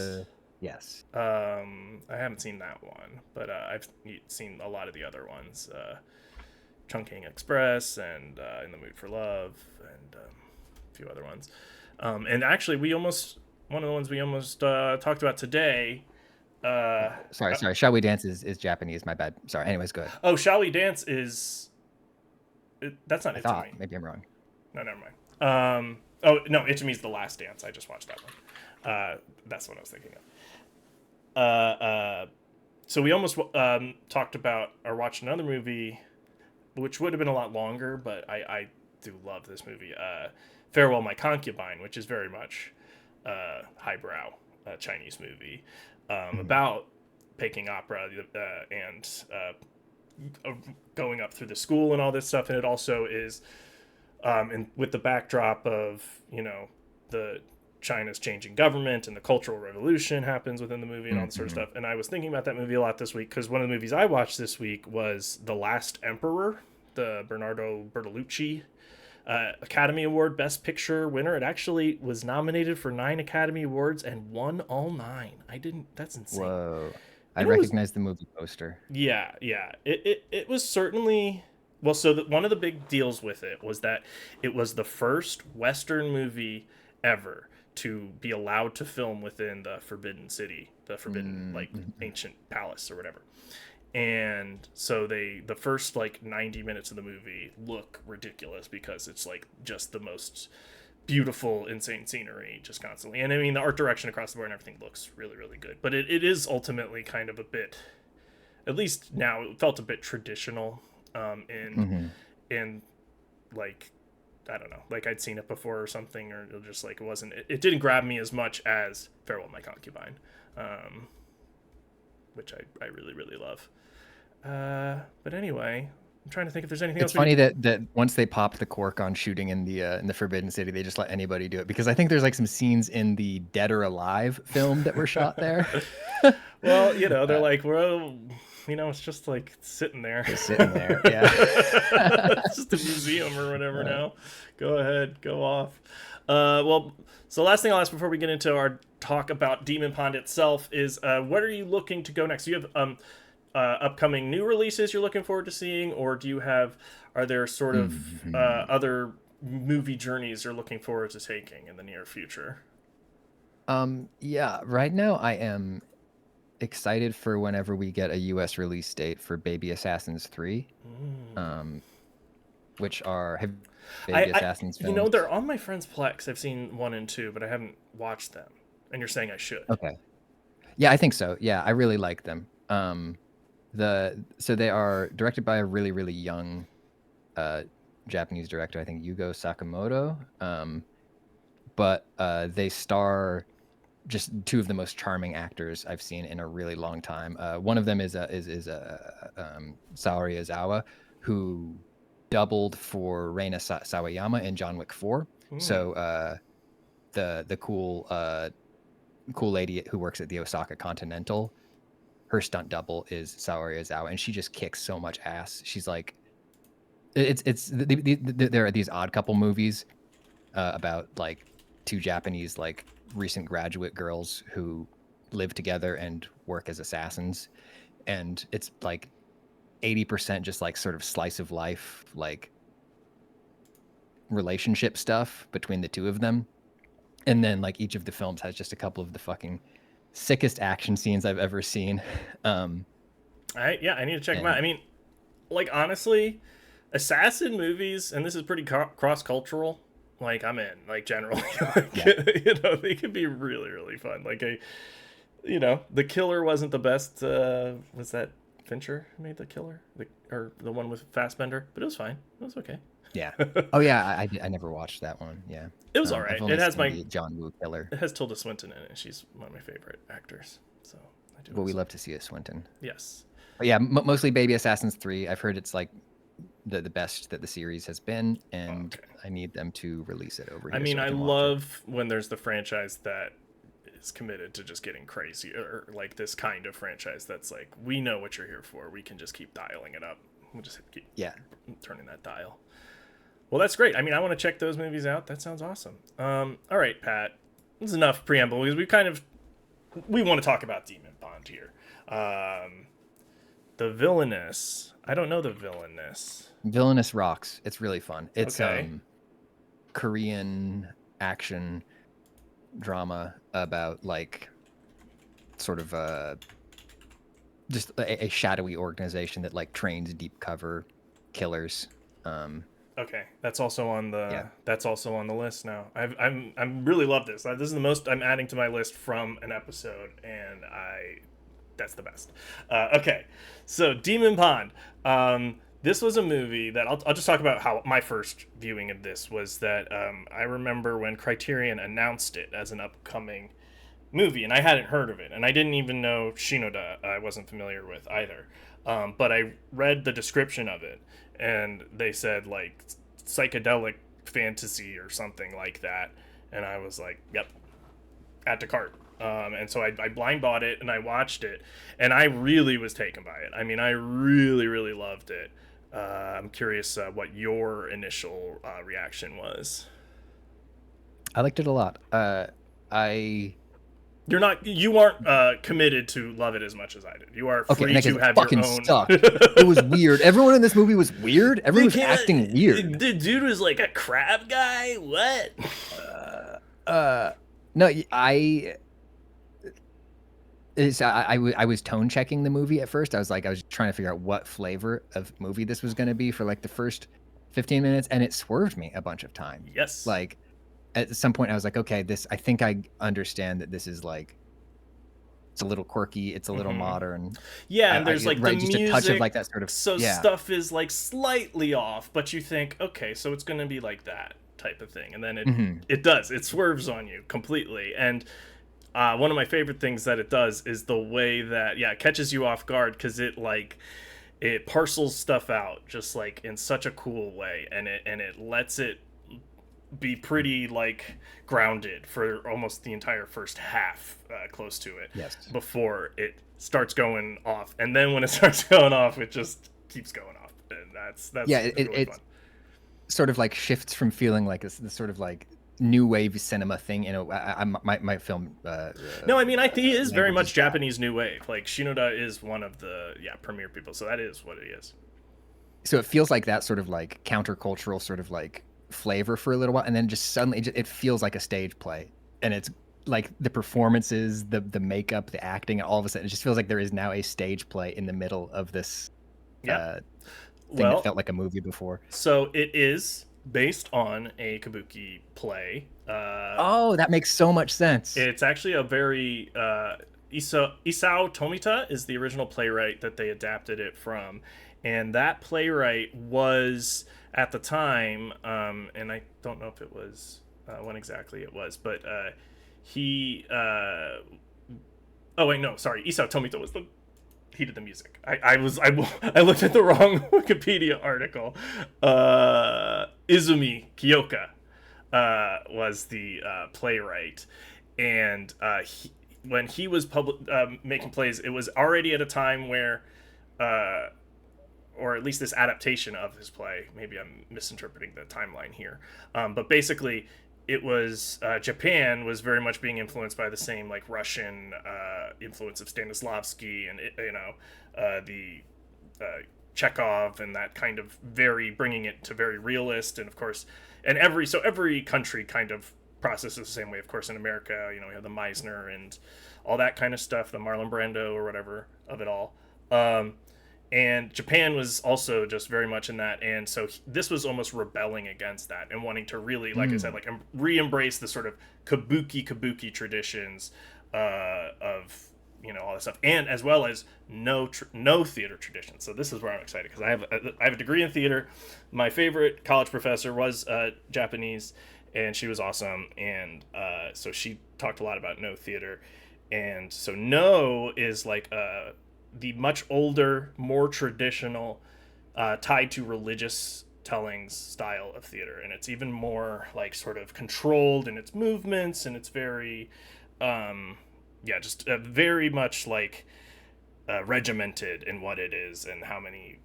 S9: Yes.
S7: I haven't seen that one, but I've seen a lot of the other ones. Chungking Express and In the Mood for Love and a few other ones. And actually, one of the ones we almost talked about today.
S9: Sorry. Shall We Dance is Japanese. My bad. Sorry. Anyways, go ahead.
S7: Oh, Shall We Dance that's not Itami.
S9: Maybe I'm wrong.
S7: No, never mind. Oh no, Itami's The Last Dance. I just watched that one. That's what I was thinking of. So we almost talked about or watched another movie, which would have been a lot longer, but I do love this movie. Farewell, My Concubine, which is very much highbrow Chinese movie about Peking opera and going up through the school and all this stuff. And it also is with the backdrop of, the China's changing government and the Cultural Revolution happens within the movie and all this sort of stuff. And I was thinking about that movie a lot this week because one of the movies I watched this week was The Last Emperor, the Bernardo Bertolucci Academy Award Best Picture winner. It actually was nominated for 9 Academy Awards and won all 9. That's insane.
S9: Whoa. I recognize the movie poster.
S7: Yeah. It was certainly... Well, so one of the big deals with it was that it was the first Western movie ever to be allowed to film within the Forbidden City, the Forbidden, ancient palace or whatever. And so the first 90 minutes of the movie look ridiculous because it's just the most beautiful, insane scenery just constantly. And I mean, the art direction across the board and everything looks really, really good. But it is ultimately kind of a bit, at least now, it felt a bit traditional in I don't know, I'd seen it before or something, or just it didn't grab me as much as Farewell, My Concubine, which I really, really love. But anyway, I'm trying to think if there's anything else.
S9: It's funny that once they popped the cork on shooting in the Forbidden City, they just let anybody do it, because I think there's some scenes in the Dead or Alive film that were shot there.
S7: Well, they're well, it's just sitting there.
S9: Just sitting there, yeah.
S7: It's just a museum or whatever now. Go ahead, go off. Well, so last thing I'll ask before we get into our talk about Demon Pond itself is, what are you looking to go next? Do you have upcoming new releases you're looking forward to seeing, or are there sort of other movie journeys you're looking forward to taking in the near future?
S9: Yeah, right now I am excited for whenever we get a US release date for Baby Assassins 3, which are Baby Assassins films.
S7: They're on my friend's Plex. I've seen 1 and 2, but I haven't watched them, and you're saying I should.
S9: Okay, yeah, I think so. Yeah, I really like them. So they are directed by a really, really young Japanese director, I think Yugo Sakamoto, but they star just 2 of the most charming actors I've seen in a really long time. One of them is Saori Ozawa, who doubled for Reina Sawayama in John Wick 4. So the cool lady who works at the Osaka Continental, her stunt double is Saori Ozawa, and she just kicks so much ass. She's like, there are these odd couple movies about like two Japanese like recent graduate girls who live together and work as assassins, and it's like 80% just like sort of slice of life, like relationship stuff between the two of them. And then like each of the films has just a couple of the fucking sickest action scenes I've ever seen.
S7: I need to check them out. I mean, like, honestly, assassin movies, and this is pretty cross-cultural, like, I'm in, like, generally. Like, you know, they can be really, really fun. Like, The Killer wasn't the best. Was that Fincher who made The Killer? Or the one with Fassbender? But it was fine. It was okay.
S9: Yeah. Oh, yeah, I never watched that one. Yeah.
S7: It was all right. It has
S9: John Woo Killer.
S7: It has Tilda Swinton in it. She's one of my favorite actors. So I do.
S9: Well, we love to see a Swinton.
S7: Yes.
S9: But yeah, mostly Baby Assassins 3. I've heard it's like the best that the series has been, and I need them to release it over here.
S7: I mean, I love when there's the franchise that is committed to just getting crazy, or like this kind of franchise that's like, we know what you're here for. We can just keep dialing it up. We'll just keep turning that dial. Well, that's great. I mean, I want to check those movies out. That sounds awesome. All right, Pat. This is enough preamble because we want to talk about Demon Bond here. The Villainous. I don't know the Villainous.
S9: Villainous rocks. It's really fun. It's
S7: okay.
S9: Korean action drama about like sort of just a shadowy organization that like trains deep cover killers.
S7: Okay, that's also on the list now. I'm really love this. This is the most I'm adding to my list from an episode, and that's the best. Okay, so Demon Pond. This was a movie that I'll just talk about how my first viewing of this was. That I remember when Criterion announced it as an upcoming movie, and I hadn't heard of it, and I didn't even know Shinoda. I wasn't familiar with either. But I read the description of it, and they said like psychedelic fantasy or something like that, and I was like, yep, add to cart. And so I blind bought it and I watched it, and I really was taken by it. I mean, I really, really loved it. I'm curious what your initial reaction was.
S9: I liked it a lot.
S7: You aren't committed to love it as much as I did. You are free to have your own.
S9: Sucked. It was weird. Everyone in this movie was weird. Everyone was acting weird.
S7: The dude was like a crab guy. What?
S9: No, I was tone checking the movie at first. I was trying to figure out what flavor of movie this was going to be for like the first 15 minutes, and it swerved me a bunch of times.
S7: Yes.
S9: Like at some point I was like, okay, I think I understand that this is like, it's a little quirky, it's a little modern.
S7: Yeah, and there's like the
S9: just
S7: music,
S9: a touch of like that sort of.
S7: So stuff is like slightly off, but you think, okay, so it's going to be like that type of thing, and then it swerves on you completely. And one of my favorite things that it does is the way that it catches you off guard, because it parcels stuff out just like in such a cool way, and it lets it be pretty like grounded for almost the entire first half, close to it, before it starts going off. And then when it starts going off, it just keeps going off, and that's really fun.
S9: Sort of like shifts from feeling like this sort of like new wave cinema thing. You know, my film.
S7: No, I mean, he is very much Japanese new wave. Like Shinoda is one of the premier people, so that is what it is.
S9: So it feels like that sort of like countercultural sort of like flavor for a little while, and then just suddenly it feels like a stage play, and it's like the performances, the makeup, the acting, and all of a sudden it just feels like there is now a stage play in the middle of this thing that felt like a movie before.
S7: So it is based on a kabuki play.
S9: That makes so much sense.
S7: It's actually a very Isao Tomita is the original playwright that they adapted it from, and that playwright was at the time, and I don't know if it was when exactly it was, but he. Isao Tomita he did the music. I looked at the wrong Wikipedia article. Izumi Kiyoka was the playwright, and when he was making plays, it was already at a time where, or at least this adaptation of his play. Maybe I'm misinterpreting the timeline here, but basically, it was Japan was very much being influenced by the same like Russian influence of Stanislavski and the Chekhov and that kind of very bringing it to very realist, and of course, and every country kind of processes the same way. Of course, in America, you know, we have the Meisner and all that kind of stuff, the Marlon Brando or whatever of it all. And Japan was also just very much in that, and so this was almost rebelling against that and wanting to really, like I said, like re-embrace the sort of kabuki traditions of, you know, all this stuff, and as well as no theater traditions. So this is where I'm excited, because I have a degree in theater. My favorite college professor was Japanese, and she was awesome, and so she talked a lot about no theater, and so no is like the much older, more traditional, tied to religious tellings style of theater, and it's even more like sort of controlled in its movements, and it's very just very much like regimented in what it is and how many,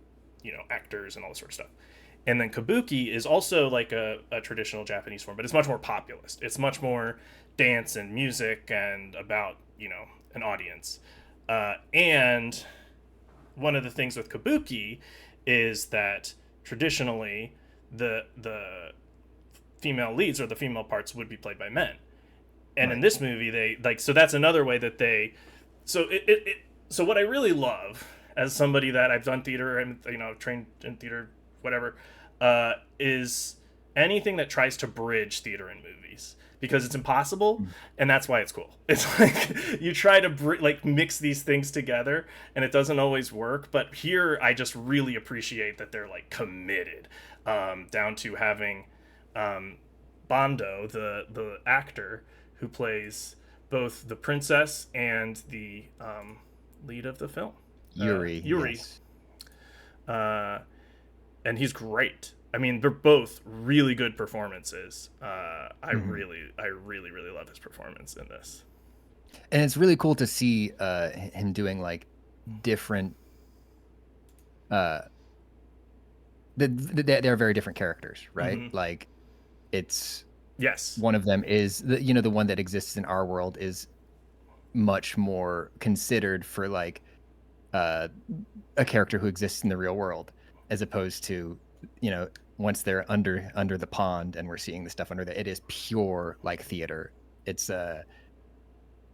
S7: you know, actors and all this sort of stuff. And then kabuki is also like a traditional Japanese form, but it's much more populist. It's much more dance and music and about, you know, an audience. And one of the things with kabuki is that traditionally the female leads or the female parts would be played by men. And in this movie, they like, so that's another way that they, so so what I really love as somebody that I've done theater and, you know, trained in theater, whatever, is anything that tries to bridge theater and movies, because it's impossible, and that's why it's cool. It's like you try to like mix these things together, and it doesn't always work. But here, I just really appreciate that they're like committed, down to having Bando, the actor who plays both the princess and the lead of the film, Yuri. Yes. And he's great. I mean, they're both really good performances. I really love his performance in this.
S9: And it's really cool to see him doing like different. They're very different characters, right?
S7: Mm-hmm.
S9: Like, it's
S7: yes.
S9: One of them is the one that exists in our world is much more considered for like a character who exists in the real world, as opposed to, you know, once they're under the pond and we're seeing the stuff under there, it is pure like theater. It's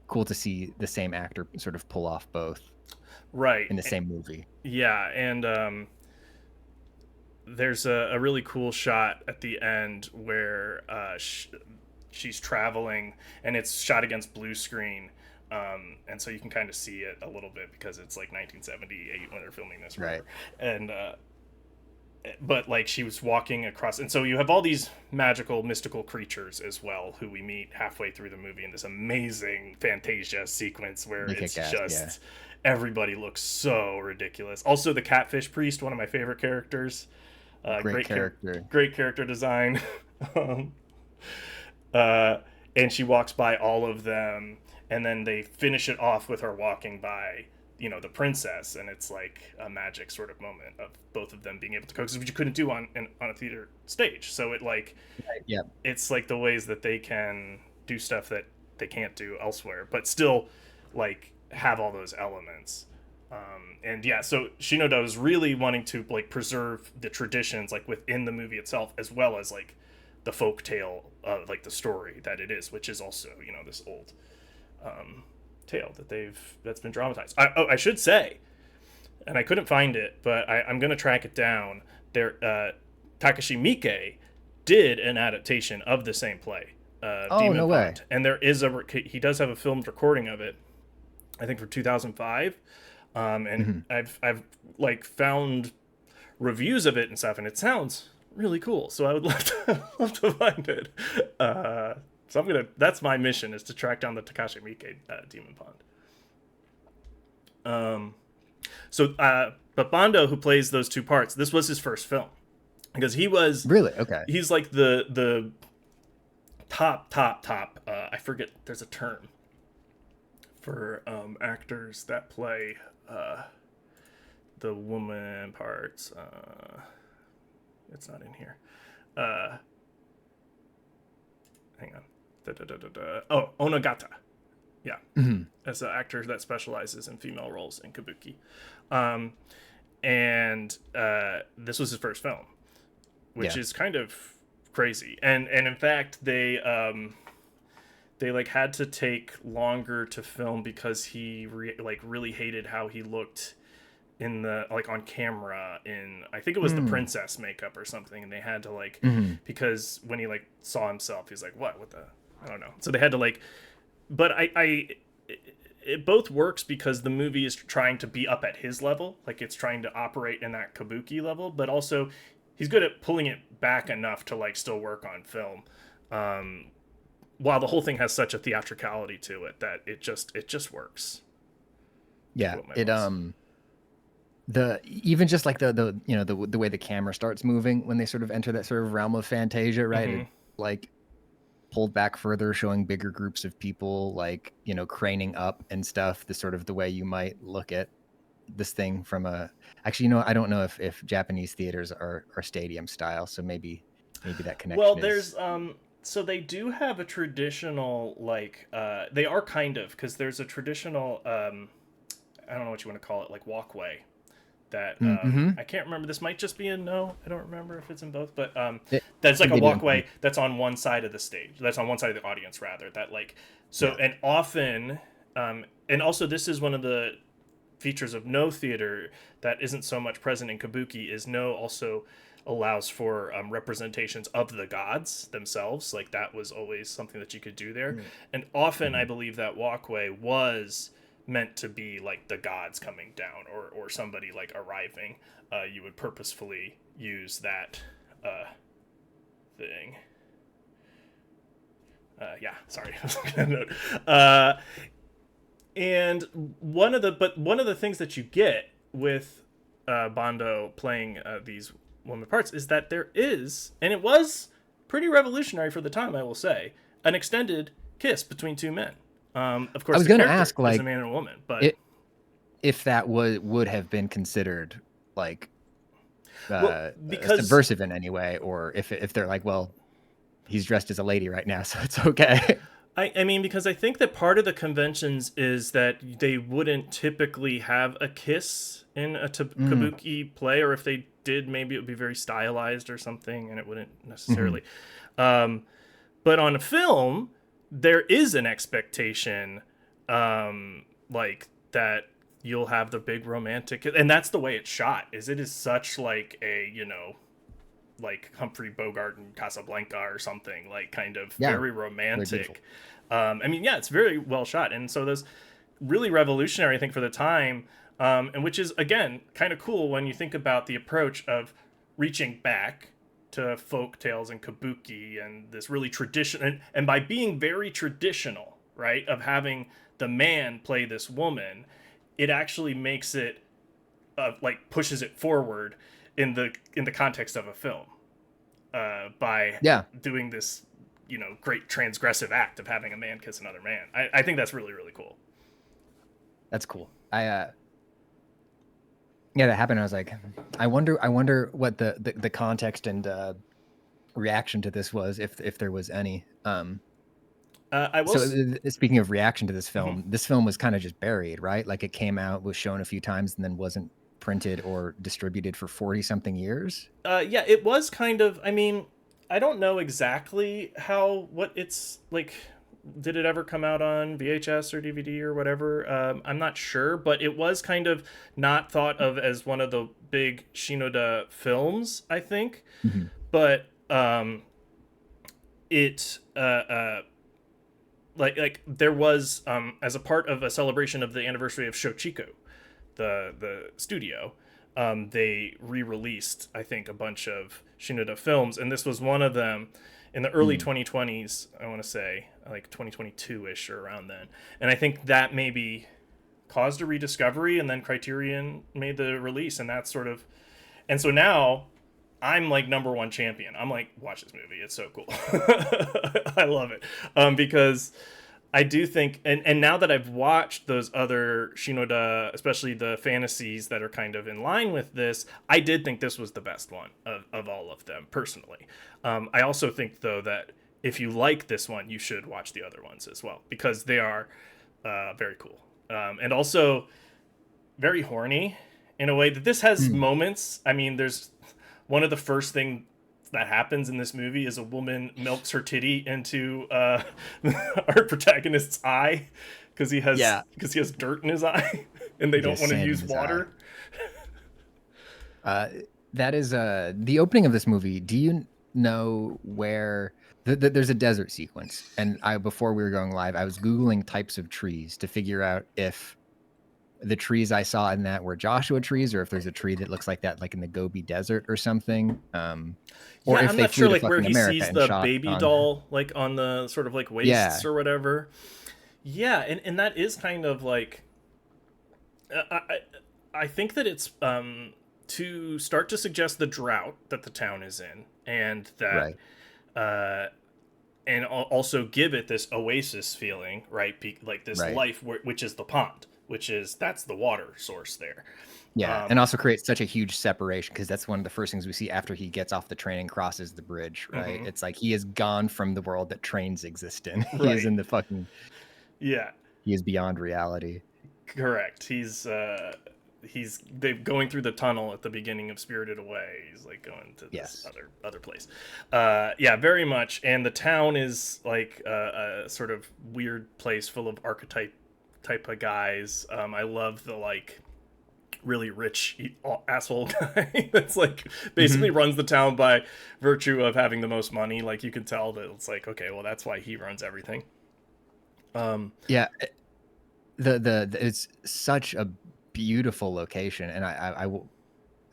S9: cool to see the same actor sort of pull off both
S7: right
S9: in the same movie.
S7: Yeah, and there's a really cool shot at the end where she's traveling, and it's shot against blue screen, and so you can kind of see it a little bit because it's like 1978 when they're filming this,
S9: right?
S7: And but like she was walking across, and so you have all these magical, mystical creatures as well, who we meet halfway through the movie in this amazing Fantasia sequence where it's just everybody looks so ridiculous. Also, the catfish priest, one of my favorite characters. Great character. Great character design. And she walks by all of them, and then they finish it off with her walking by, you know, the princess, and it's like a magic sort of moment of both of them being able to coexist, which you couldn't do on a theater stage. So it like, it's like the ways that they can do stuff that they can't do elsewhere, but still like have all those elements. And yeah, so Shinoda was really wanting to like preserve the traditions like within the movie itself, as well as like the folk tale of like the story that it is, which is also, you know, this old tale that's been dramatized. I should say, and I couldn't find it, but I'm gonna track it down. There, Takashi Miike did an adaptation of the same play. Demon
S9: no
S7: Pond.
S9: way!
S7: And there is he does have a filmed recording of it, I think from 2005. And I've like found reviews of it and stuff, and it sounds really cool. So I would love to find it. So that's my mission, is to track down the Takashi Miike Demon Pond. But Bando, who plays those two parts, this was his first film, because he was
S9: really okay.
S7: He's like the top. I forget. There's a term for actors that play the woman parts. It's not in here. Hang on. Oh, onogata. Yeah, as an actor that specializes in female roles in kabuki, and this was his first film, which is kind of crazy. And in fact, they like had to take longer to film because he really hated how he looked in the like on camera in I think it was the princess makeup or something, and they had to like because when he like saw himself, he's like, what the I don't know. So they had to like, but it both works because the movie is trying to be up at his level, like it's trying to operate in that kabuki level, but also he's good at pulling it back enough to like still work on film, while the whole thing has such a theatricality to it that it just works.
S9: Yeah, it the even just like the you know the way the camera starts moving when they sort of enter that sort of realm of Fantasia, right? It, like pulled back further, showing bigger groups of people, like, you know, craning up and stuff, the sort of the way you might look at this thing from a actually, you know, I don't know if Japanese theaters are stadium style, so maybe that connection
S7: well there's so they do have a traditional like they are kind of, because there's a traditional I don't know what you want to call it, like walkway that I can't remember. This might just be a no. I don't remember if it's in both, but that's like a walkway that's on one side of the stage. That's on one side of the audience rather. That like so and often and also this is one of the features of no theater that isn't so much present in kabuki is no also allows for representations of the gods themselves. Like that was always something that you could do there, and often I believe that walkway was meant to be like the gods coming down or somebody like arriving. You would purposefully use that thing. Sorry. And one of the things that you get with Bondo playing these woman parts is that there is, and it was pretty revolutionary for the time, I will say, an extended kiss between two men. Of course,
S9: I was going to ask, like,
S7: a man and a woman, but
S9: if that would have been considered like
S7: because
S9: subversive in any way, or if they're like, well, he's dressed as a lady right now, so it's okay.
S7: I mean, because I think that part of the conventions is that they wouldn't typically have a kiss in a kabuki play, or if they did, maybe it would be very stylized or something, and it wouldn't necessarily. But on a film, there is an expectation like that you'll have the big romantic, and that's the way it's shot. It is such like a, you know, like Humphrey Bogart in Casablanca or something, like kind of very romantic. I mean, it's very well shot, and so there's really revolutionary, I think, for the time, and which is again kind of cool when you think about the approach of reaching back to folk tales and kabuki and this really traditional, and by being very traditional, right, of having the man play this woman, it actually makes it like pushes it forward in the context of a film by doing this, you know, great transgressive act of having a man kiss another man. I think that's really, really cool.
S9: That's cool. That happened. I was like, I wonder what the context and reaction to this was, if there was any. Speaking of reaction to this film, this film was kind of just buried, right? Like it came out, was shown a few times, and then wasn't printed or distributed for 40-something years.
S7: It was kind of, I mean, I don't know exactly what it's like. Did it ever come out on VHS or DVD or whatever? I'm not sure, but it was kind of not thought of as one of the big Shinoda films, I think. But it like there was as a part of a celebration of the anniversary of Shochiku, the studio, they re-released, I think, a bunch of Shinoda films, and this was one of them in the early 2020s, I want to say, like 2022-ish or around then. And I think that maybe caused a rediscovery, and then Criterion made the release, and that's sort of... And so now, I'm like #1 champion. I'm like, watch this movie. It's so cool. I love it. Because I do think, and now that I've watched those other Shinoda, especially the fantasies that are kind of in line with this, I did think this was the best one of all of them, personally. I also think, though, that if you like this one, you should watch the other ones as well, because they are very cool. And also very horny in a way that this has moments. I mean, there's one of the first thing that happens in this movie is a woman milks her titty into our protagonist's eye because he has dirt in his eye and they don't want to use water.
S9: That is the opening of this movie. Do you know where there's a desert sequence? And before we were going live, I was Googling types of trees to figure out if the trees I saw in that were Joshua trees, or if there's a tree that looks like that, like in the Gobi Desert or something. Or if
S7: I'm
S9: they
S7: not
S9: flew
S7: sure,
S9: to
S7: like where
S9: fucking
S7: he
S9: America
S7: sees
S9: and
S7: the
S9: shot
S7: baby
S9: on-
S7: doll, like on the sort of like wastes or whatever. Yeah, and that is kind of like, I think that it's to start to suggest the drought that the town is in, and that, and also give it this oasis feeling, right? Like this life, which is the pond, that's the water source there.
S9: Yeah, and also creates such a huge separation, because that's one of the first things we see after he gets off the train and crosses the bridge, right?
S7: Mm-hmm.
S9: It's like he is gone from the world that trains exist in. He is in the fucking...
S7: Yeah.
S9: He is beyond reality.
S7: Correct. He's going through the tunnel at the beginning of Spirited Away. He's like going to this other place. Yeah, very much. And the town is like a sort of weird place full of archetype type of guys. I love the like really rich asshole guy that's like basically runs the town by virtue of having the most money. Like you can tell that it's like, okay, well that's why he runs everything.
S9: Yeah, the it's such a beautiful location, and I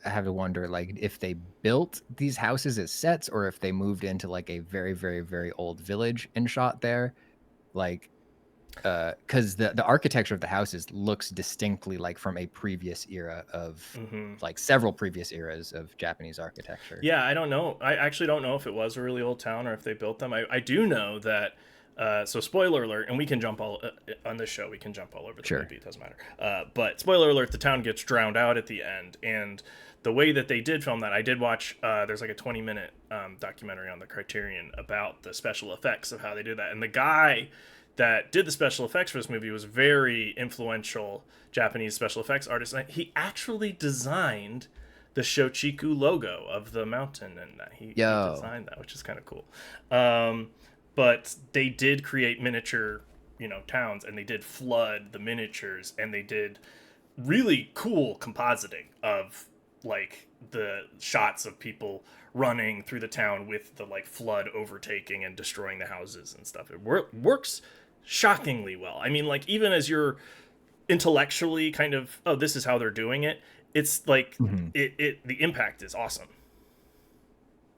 S9: have to wonder, like, if they built these houses as sets, or if they moved into like a very, very, very old village and shot there, like, because the architecture of the houses looks distinctly like from a previous era of like several previous eras of Japanese architecture.
S7: Yeah, I don't know. I actually don't know if it was a really old town or if they built them. I do know that. So spoiler alert, and we can jump all on this show. We can jump all over the movie. It doesn't matter. But spoiler alert: the town gets drowned out at the end, and the way that they did film that, I did watch. There's like a 20-minute documentary on the Criterion about the special effects of how they did that, and the guy that did the special effects for this movie was very influential Japanese special effects artist. And he actually designed the Shochiku logo of the mountain, and he designed that, which is kind of cool. But they did create miniature, towns, and they did flood the miniatures, and they did really cool compositing of like the shots of people running through the town with the like flood overtaking and destroying the houses and stuff. It works shockingly well. I mean, like, even as you're intellectually kind of, oh, this is how they're doing it, it's like the impact is awesome.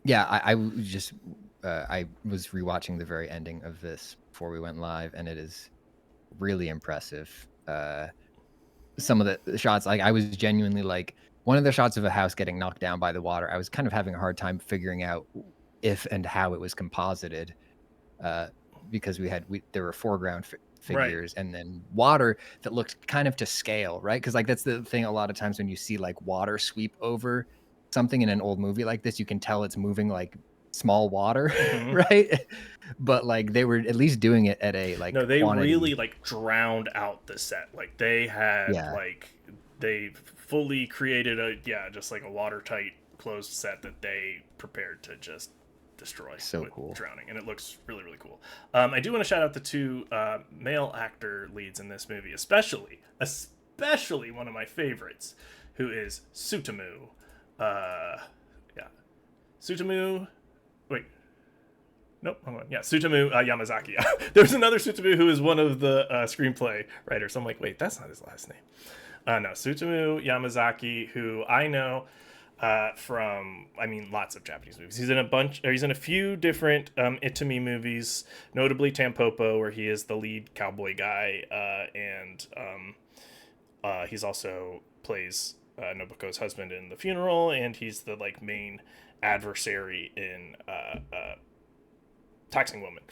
S9: Yeah, I was rewatching the very ending of this before we went live, and it is really impressive. Some of the shots, like, I was genuinely like, one of the shots of a house getting knocked down by the water, I was kind of having a hard time figuring out if and how it was composited, because there were foreground figures and then water that looked kind of to scale, right? Because like that's the thing, a lot of times when you see like water sweep over something in an old movie like this, you can tell it's moving like small water, right? But like they were at least doing it at a like
S7: they
S9: quantity.
S7: really like drowned out the set. Like they had like they fully created just like a watertight closed set that they prepared to just destroy with drowning, and it looks really, really cool. I do want to shout out the two male actor leads in this movie, especially one of my favorites, who is Tsutomu. Tsutomu. Wait. Nope, hold on. Yeah, Tsutomu Yamazaki. There's another Tsutomu who is one of the screenplay writers. So I'm like, wait, that's not his last name. No, Tsutomu Yamazaki, who I know from, lots of Japanese movies. He's in a few different Itami movies, notably Tampopo, where he is the lead cowboy guy, and he's also plays Nobuko's husband in the funeral, and he's the like main adversary in Taxing Woman.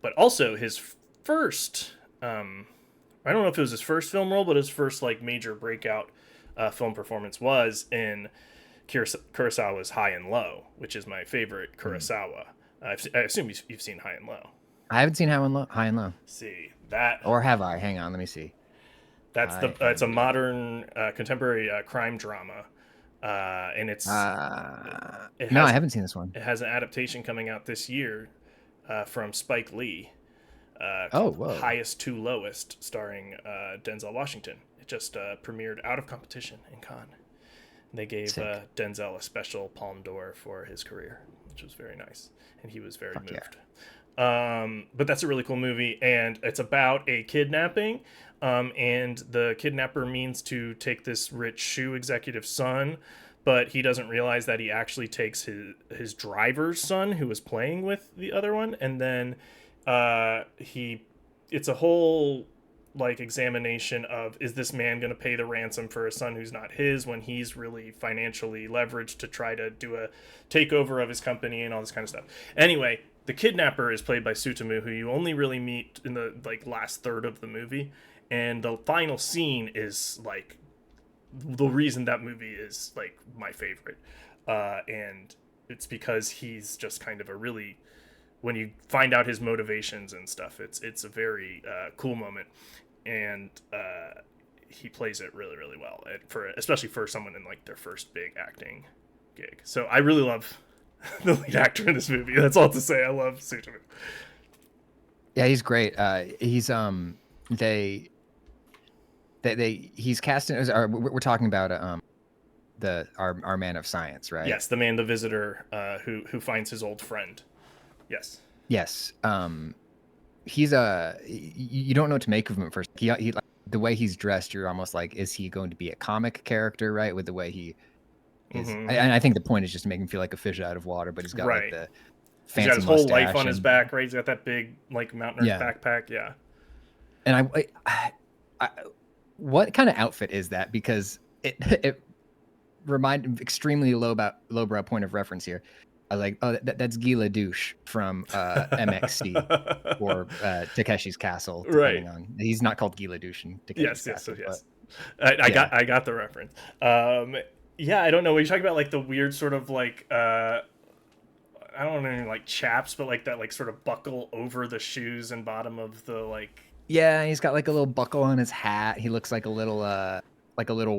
S7: But also his first, I don't know if it was his first film role, but his first like major breakout film performance was in Kurosawa's High and Low, which is my favorite Kurosawa. I assume you've seen High and Low.
S9: I haven't seen High and Low.
S7: See that,
S9: or have I? Hang on, let me see.
S7: That's it's a modern contemporary crime drama, and it's
S9: I haven't seen this one.
S7: It has an adaptation coming out this year from Spike Lee.
S9: Whoa.
S7: Highest to Lowest, starring Denzel Washington. It just premiered out of competition in Cannes. They gave Denzel a special Palme d'Or for his career, which was very nice, and he was very moved. Yeah. But that's a really cool movie, and it's about a kidnapping, and the kidnapper means to take this rich shoe executive's son, but he doesn't realize that he actually takes his driver's son, who was playing with the other one, and then it's a whole like examination of, is this man going to pay the ransom for a son who's not his, when he's really financially leveraged to try to do a takeover of his company and all this kind of stuff. Anyway, the kidnapper is played by Sutomu, who you only really meet in the like last third of the movie, and the final scene is like the reason that movie is like my favorite, and it's because he's just kind of a really, when you find out his motivations and stuff, it's a very cool moment, and he plays it really, really well, especially for someone in like their first big acting gig. So I really love the lead actor in this movie. That's all to say. I love Sutomu.
S9: Yeah, he's great. He's he's casting. We're talking about our man of science, right?
S7: Yes, the man, the visitor, who finds his old friend. Yes.
S9: Yes. He's you don't know what to make of him at first. He like, the way he's dressed, you're almost like, is he going to be a comic character, right? With the way he is, and I think the point is just to make him feel like a fish out of water. But he's got like the fancy
S7: he's got his whole life on
S9: and
S7: his back, right? He's got that big like mountainer's backpack, yeah.
S9: And I what kind of outfit is that? Because it reminded extremely lowbrow point of reference here. I was like, oh, that's Gill douche from MXC or Takeshi's Castle.
S7: Right.
S9: He's not called Gill douche in Takeshi's Castle.
S7: Yes. I got the reference. Yeah, I don't know. When you talk about like the weird sort of like I don't know, like chaps, but like that like sort of buckle over the shoes and bottom of the like.
S9: Yeah, he's got like a little buckle on his hat. He looks like a little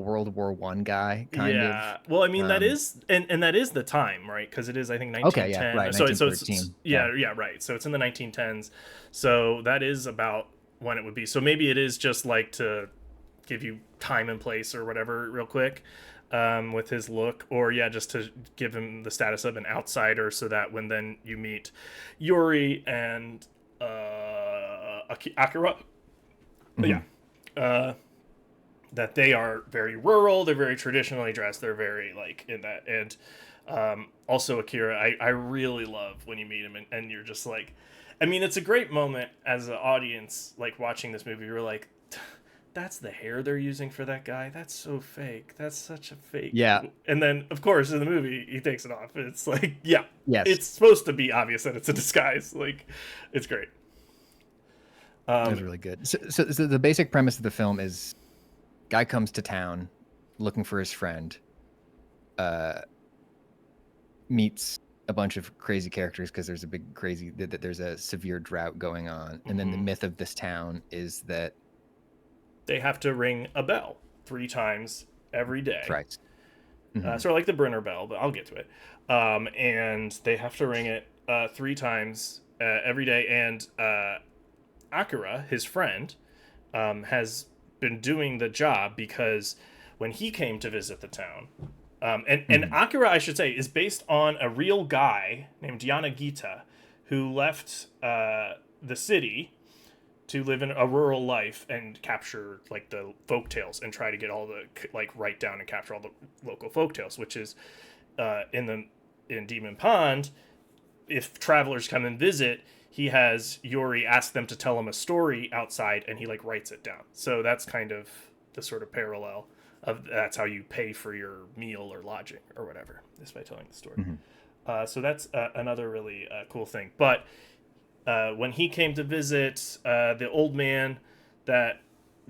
S9: World War I guy, kind of.
S7: Yeah. Well, I mean, that is and that is the time, right? Because it is, I think, 1910.
S9: Okay, yeah, right.
S7: So
S9: 1913.
S7: it's yeah, right. So it's in the 1910s. So that is about when it would be. So maybe it is just like to give you time and place or whatever real quick with his look, or just to give him the status of an outsider, so that when then you meet Yuri and Akira, that they are very rural, they're very traditionally dressed, they're very like in that, and also Akira, I really love when you meet him and you're just like, I mean, it's a great moment as an audience, like watching this movie, you're like, that's the hair they're using for that guy, that's so fake, that's such a fake.
S9: Yeah.
S7: And then of course in the movie he takes it off, it's like, yes, it's supposed to be obvious that it's a disguise, like it's great.
S9: It was really good. So the basic premise of the film is, guy comes to town looking for his friend, meets a bunch of crazy characters because there's there's a severe drought going on, and then the myth of this town is that
S7: they have to ring a bell 3 times every day.
S9: Right.
S7: Sort of like the Brenner bell, but I'll get to it. And they have to ring it 3 times every day, and Akira, his friend, has been doing the job because when he came to visit the town, and Akira, I should say, is based on a real guy named Yanagita who left the city to live in a rural life and capture like the folk tales and try to get all the like write down and capture all the local folk tales, which is in Demon Pond, if travelers come and visit, he has Yuri ask them to tell him a story outside, and he like writes it down. So that's kind of the sort of parallel. that's how you pay for your meal or lodging or whatever, is by telling the story. So that's another really cool thing. But when he came to visit, the old man that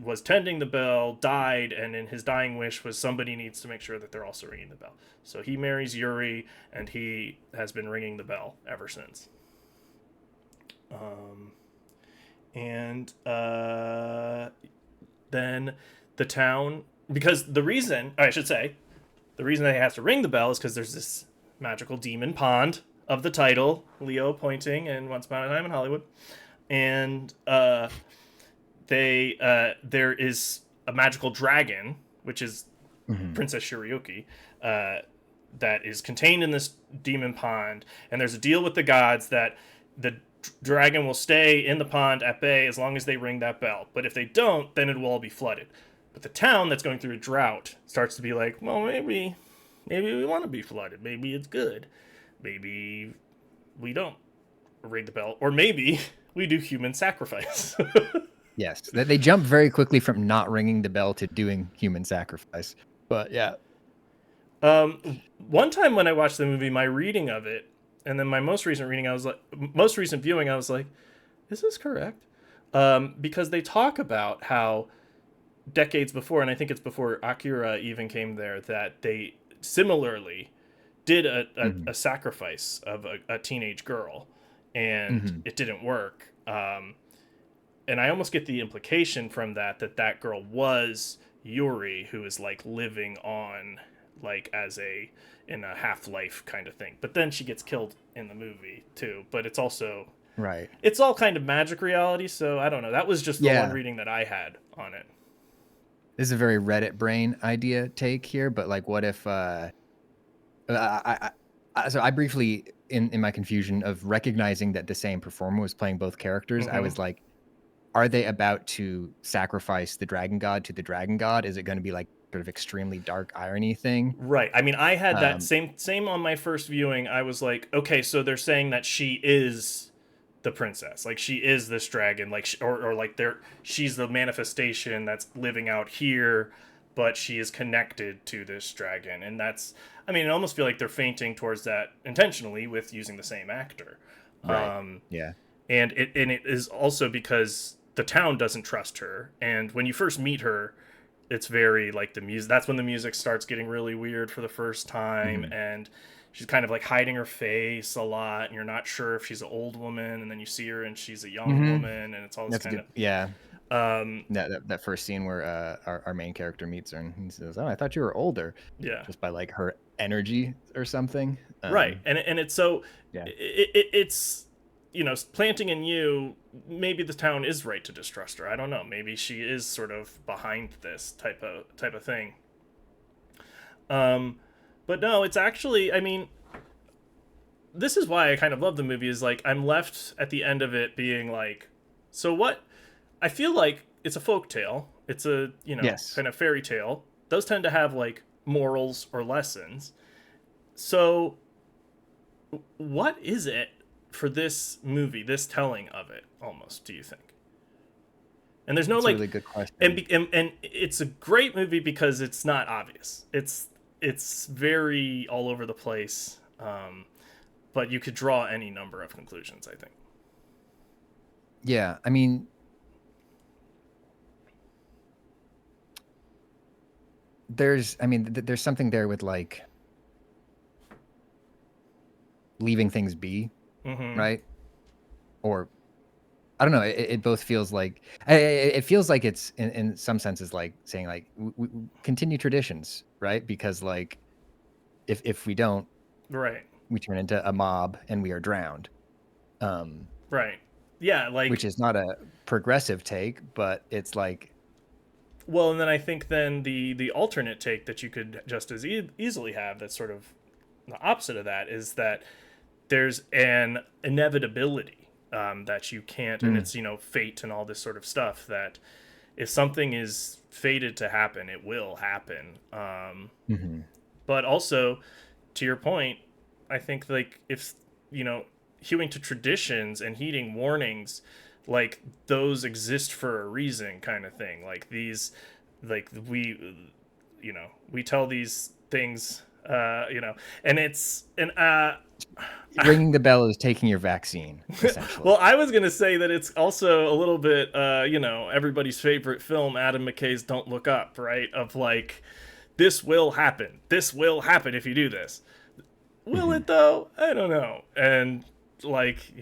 S7: was tending the bell died, and in his dying wish was somebody needs to make sure that they're also ringing the bell. So he marries Yuri, and he has been ringing the bell ever since. And then the town, because the reason that he has to ring the bell is because there's this magical demon pond of the title, Leo pointing, and Once Upon a Time in Hollywood. And there is a magical dragon, which is Princess Shirayuki, that is contained in this demon pond. And there's a deal with the gods that the dragon will stay in the pond at bay as long as they ring that bell. But if they don't, then it will all be flooded. But the town that's going through a drought starts to be like, well, maybe we want to be flooded. Maybe it's good. Maybe we don't ring the bell. Or maybe we do human sacrifice.
S9: Yes, they jump very quickly from not ringing the bell to doing human sacrifice. But yeah.
S7: One time when I watched the movie, my reading of it, and then my most recent viewing, I was like, is this correct? Because they talk about how decades before, and I think it's before Akira even came there, that they similarly did a sacrifice of a teenage girl, and it didn't work. And I almost get the implication from that girl was Yuri, who is like living on like in a half-life kind of thing. But then she gets killed in the movie too. But it's also
S9: right.
S7: It's all kind of magic reality, so I don't know. That was just the one reading that I had on it.
S9: This is a very Reddit brain idea take here, but like, what if so I briefly, in my confusion of recognizing that the same performer was playing both characters, I was like, are they about to sacrifice the dragon god to the dragon god? Is it going to be like sort of extremely dark irony thing?
S7: Right. I mean, I had that same on my first viewing. I was like, okay, so they're saying that she is the princess, like she is this dragon, like or like she's the manifestation that's living out here, but she is connected to this dragon. And that's, I mean, I almost feel like they're feinting towards that intentionally with using the same actor.
S9: Right. Yeah.
S7: And it is also because the town doesn't trust her, and when you first meet her, it's very like the music. That's when the music starts getting really weird for the first time, and she's kind of like hiding her face a lot, and you're not sure if she's an old woman, and then you see her and she's a young woman, and it's all this kind of
S9: that first scene where our main character meets her and he says, "Oh, I thought you were older."
S7: Yeah,
S9: just by like her energy or something.
S7: Right, and it's so it's. You know, planting in you, maybe the town is right to distrust her. I don't know. Maybe she is sort of behind this type of thing. But no, it's actually, I mean, this is why I kind of love the movie, is like I'm left at the end of it being like, so what? I feel like it's a folk tale. It's a, kind of fairy tale. Those tend to have like morals or lessons. So what is it for this movie, this telling of it, almost, do you think? And there's no
S9: That's
S7: like
S9: a really good question.
S7: And it's a great movie because it's not obvious. It's very all over the place, but you could draw any number of conclusions, I think.
S9: Yeah, I mean, there's something there with like leaving things be. Right? Or I don't know. It both feels like it feels like it's in some senses like saying like we continue traditions, right? Because like if we don't,
S7: right,
S9: we turn into a mob and we are drowned.
S7: Right. Yeah, like,
S9: which is not a progressive take, but it's like.
S7: Well, and then I think then the alternate take that you could just as easily have, that's sort of the opposite of that, is that there's an inevitability that you can't, and it's, fate and all this sort of stuff, that if something is fated to happen, it will happen. But also, to your point, I think like if, hewing to traditions and heeding warnings, like those exist for a reason, kind of thing. Like these, like we, we tell these things, and it's and
S9: Ringing the bell is taking your vaccine, essentially.
S7: well, I was gonna say that it's also a little bit, everybody's favorite film, Adam McKay's Don't Look Up, right? Of like, this will happen. This will happen if you do this. Will it though? I don't know. And like,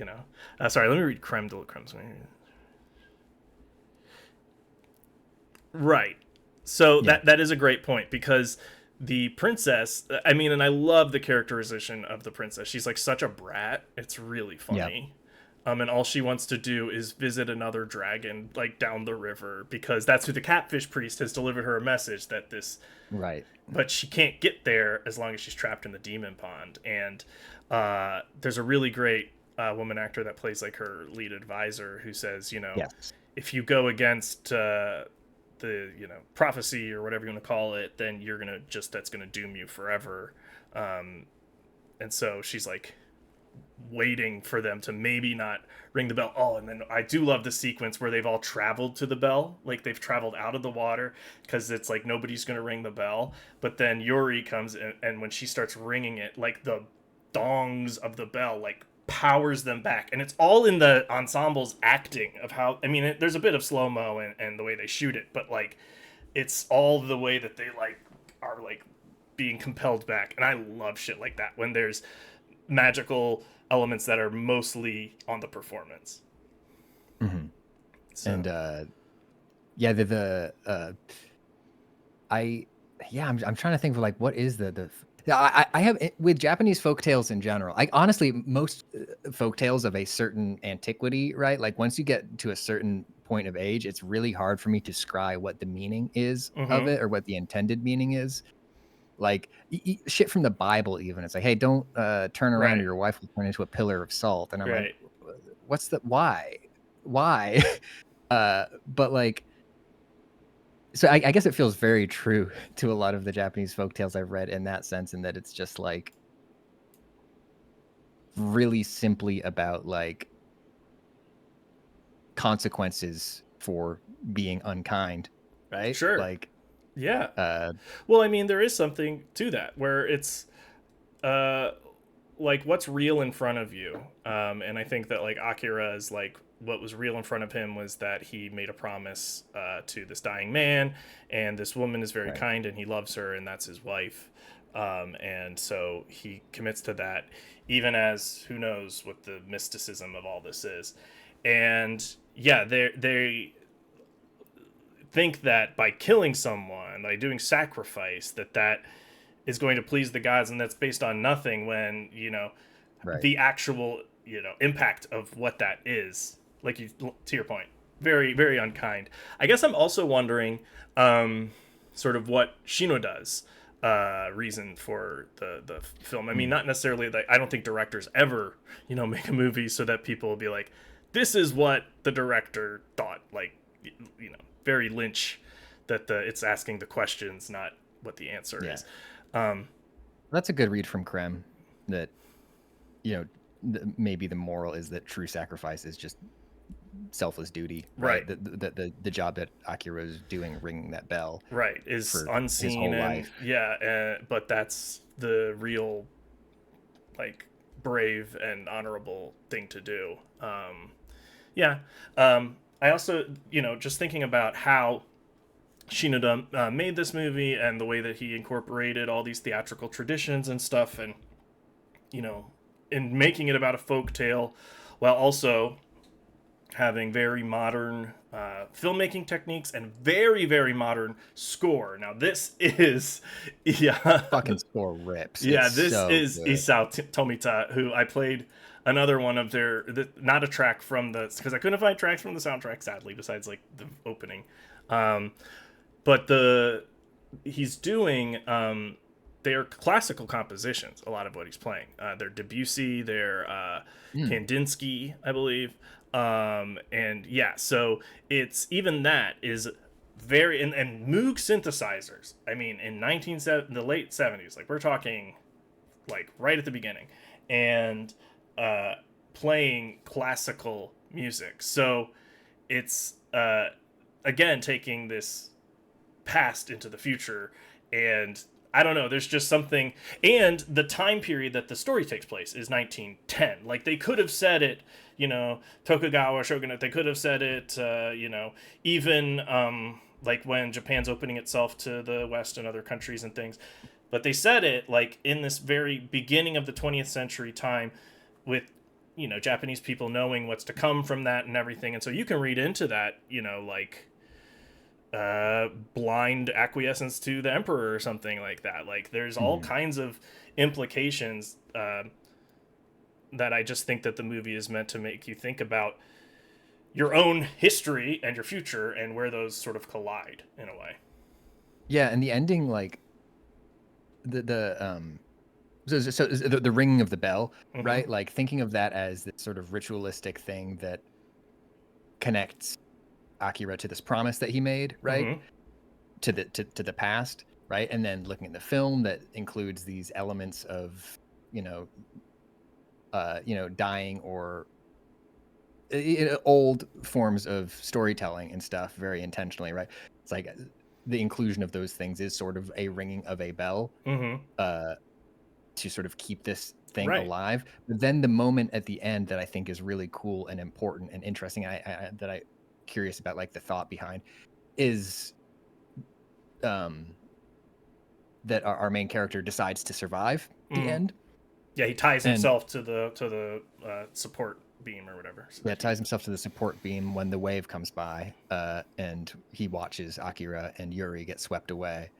S7: sorry, let me read creme de la creme. Right. So that is a great point, because the princess, I mean, and I love the characterization of the princess. She's like such a brat. It's really funny. And all she wants to do is visit another dragon like down the river, because that's who the catfish priest has delivered her a message that this.
S9: Right.
S7: But she can't get there as long as she's trapped in the demon pond. And there's a really great woman actor that plays like her lead advisor who says, if you go against the prophecy or whatever you want to call it, then that's gonna doom you forever. And so she's like waiting for them to maybe not ring the bell. Oh, and then I do love the sequence where they've all traveled to the bell, like they've traveled out of the water, because it's like nobody's gonna ring the bell. But then Yuri comes and when she starts ringing it, like the dongs of the bell like powers them back, and it's all in the ensemble's acting of how, I mean, there's a bit of slow-mo and the way they shoot it, but like it's all the way that they like are like being compelled back. And I love shit like that when there's magical elements that are mostly on the performance. So.
S9: And I'm trying to think of like, what is I have with Japanese folktales in general. Like honestly, most folktales of a certain antiquity, right? Like once you get to a certain point of age, it's really hard for me to scry what the meaning is of it, or what the intended meaning is. Like shit from the Bible, even it's like, hey, don't turn around, or your wife will turn into a pillar of salt. And I'm like, what's the why? But like, so I guess it feels very true to a lot of the Japanese folktales I've read in that sense, in that it's just like really simply about like consequences for being unkind, right?
S7: Sure.
S9: Like,
S7: yeah. Well, I mean, there is something to that where it's like what's real in front of you. And I think that like Akira is like, what was real in front of him was that he made a promise to this dying man, and this woman is very kind and he loves her, and that's his wife. And so he commits to that, even as who knows what the mysticism of all this is. And yeah, they think that by killing someone, by doing sacrifice, that is going to please the gods, and that's based on nothing, when the actual impact of what that is, like to your point, very, very unkind. I guess I'm also wondering sort of what Shinoda's reason for the film. I mean, not necessarily that, I don't think directors ever make a movie so that people will be like, this is what the director thought, like very Lynch, that it's asking the questions, not what the answer is.
S9: That's a good read from Krem, that maybe the moral is that true sacrifice is just selfless duty, right? The job that Akira is doing, ringing that bell,
S7: is unseen, his whole life. But that's the real like brave and honorable thing to do. I also just thinking about how Shinoda made this movie, and the way that he incorporated all these theatrical traditions and stuff, and in making it about a folk tale, while also having very modern filmmaking techniques and very, very modern score. Now this is
S9: fucking score rips.
S7: This is good. Isao Tomita, who I played another one of their, not a track from because I couldn't find tracks from the soundtrack, sadly, besides like the opening. But he's doing they're classical compositions, a lot of what he's playing. They're Debussy, they're Kandinsky, I believe. So it's, even that is very, and Moog synthesizers. I mean, in the late 70s, like we're talking like right at the beginning, and playing classical music. So it's again taking this past into the future, And I don't know, there's just something, and the time period that the story takes place is 1910. Like, they could have said it, Tokugawa shogunate, they could have said it, even like when Japan's opening itself to the West and other countries and things. But they said it like in this very beginning of the 20th century time with, Japanese people knowing what's to come from that and everything. And so you can read into that, like blind acquiescence to the emperor or something like that. Like, there's all kinds of implications that I just think that the movie is meant to make you think about your own history and your future and where those sort of collide in a way.
S9: Yeah, and the ending, like the ringing of the bell, right? Like, thinking of that as this sort of ritualistic thing that connects Akira to this promise that he made, right? To the past, right? And then looking at the film that includes these elements of, dying or old forms of storytelling and stuff very intentionally, right? It's like the inclusion of those things is sort of a ringing of a bell to sort of keep this thing alive. But then the moment at the end that I think is really cool and important and interesting, that I curious about, like the thought behind, is that our main character decides to survive the end.
S7: Yeah, he ties himself to the support beam or whatever.
S9: Yeah, ties himself to the support beam when the wave comes by, and he watches Akira and Yuri get swept away.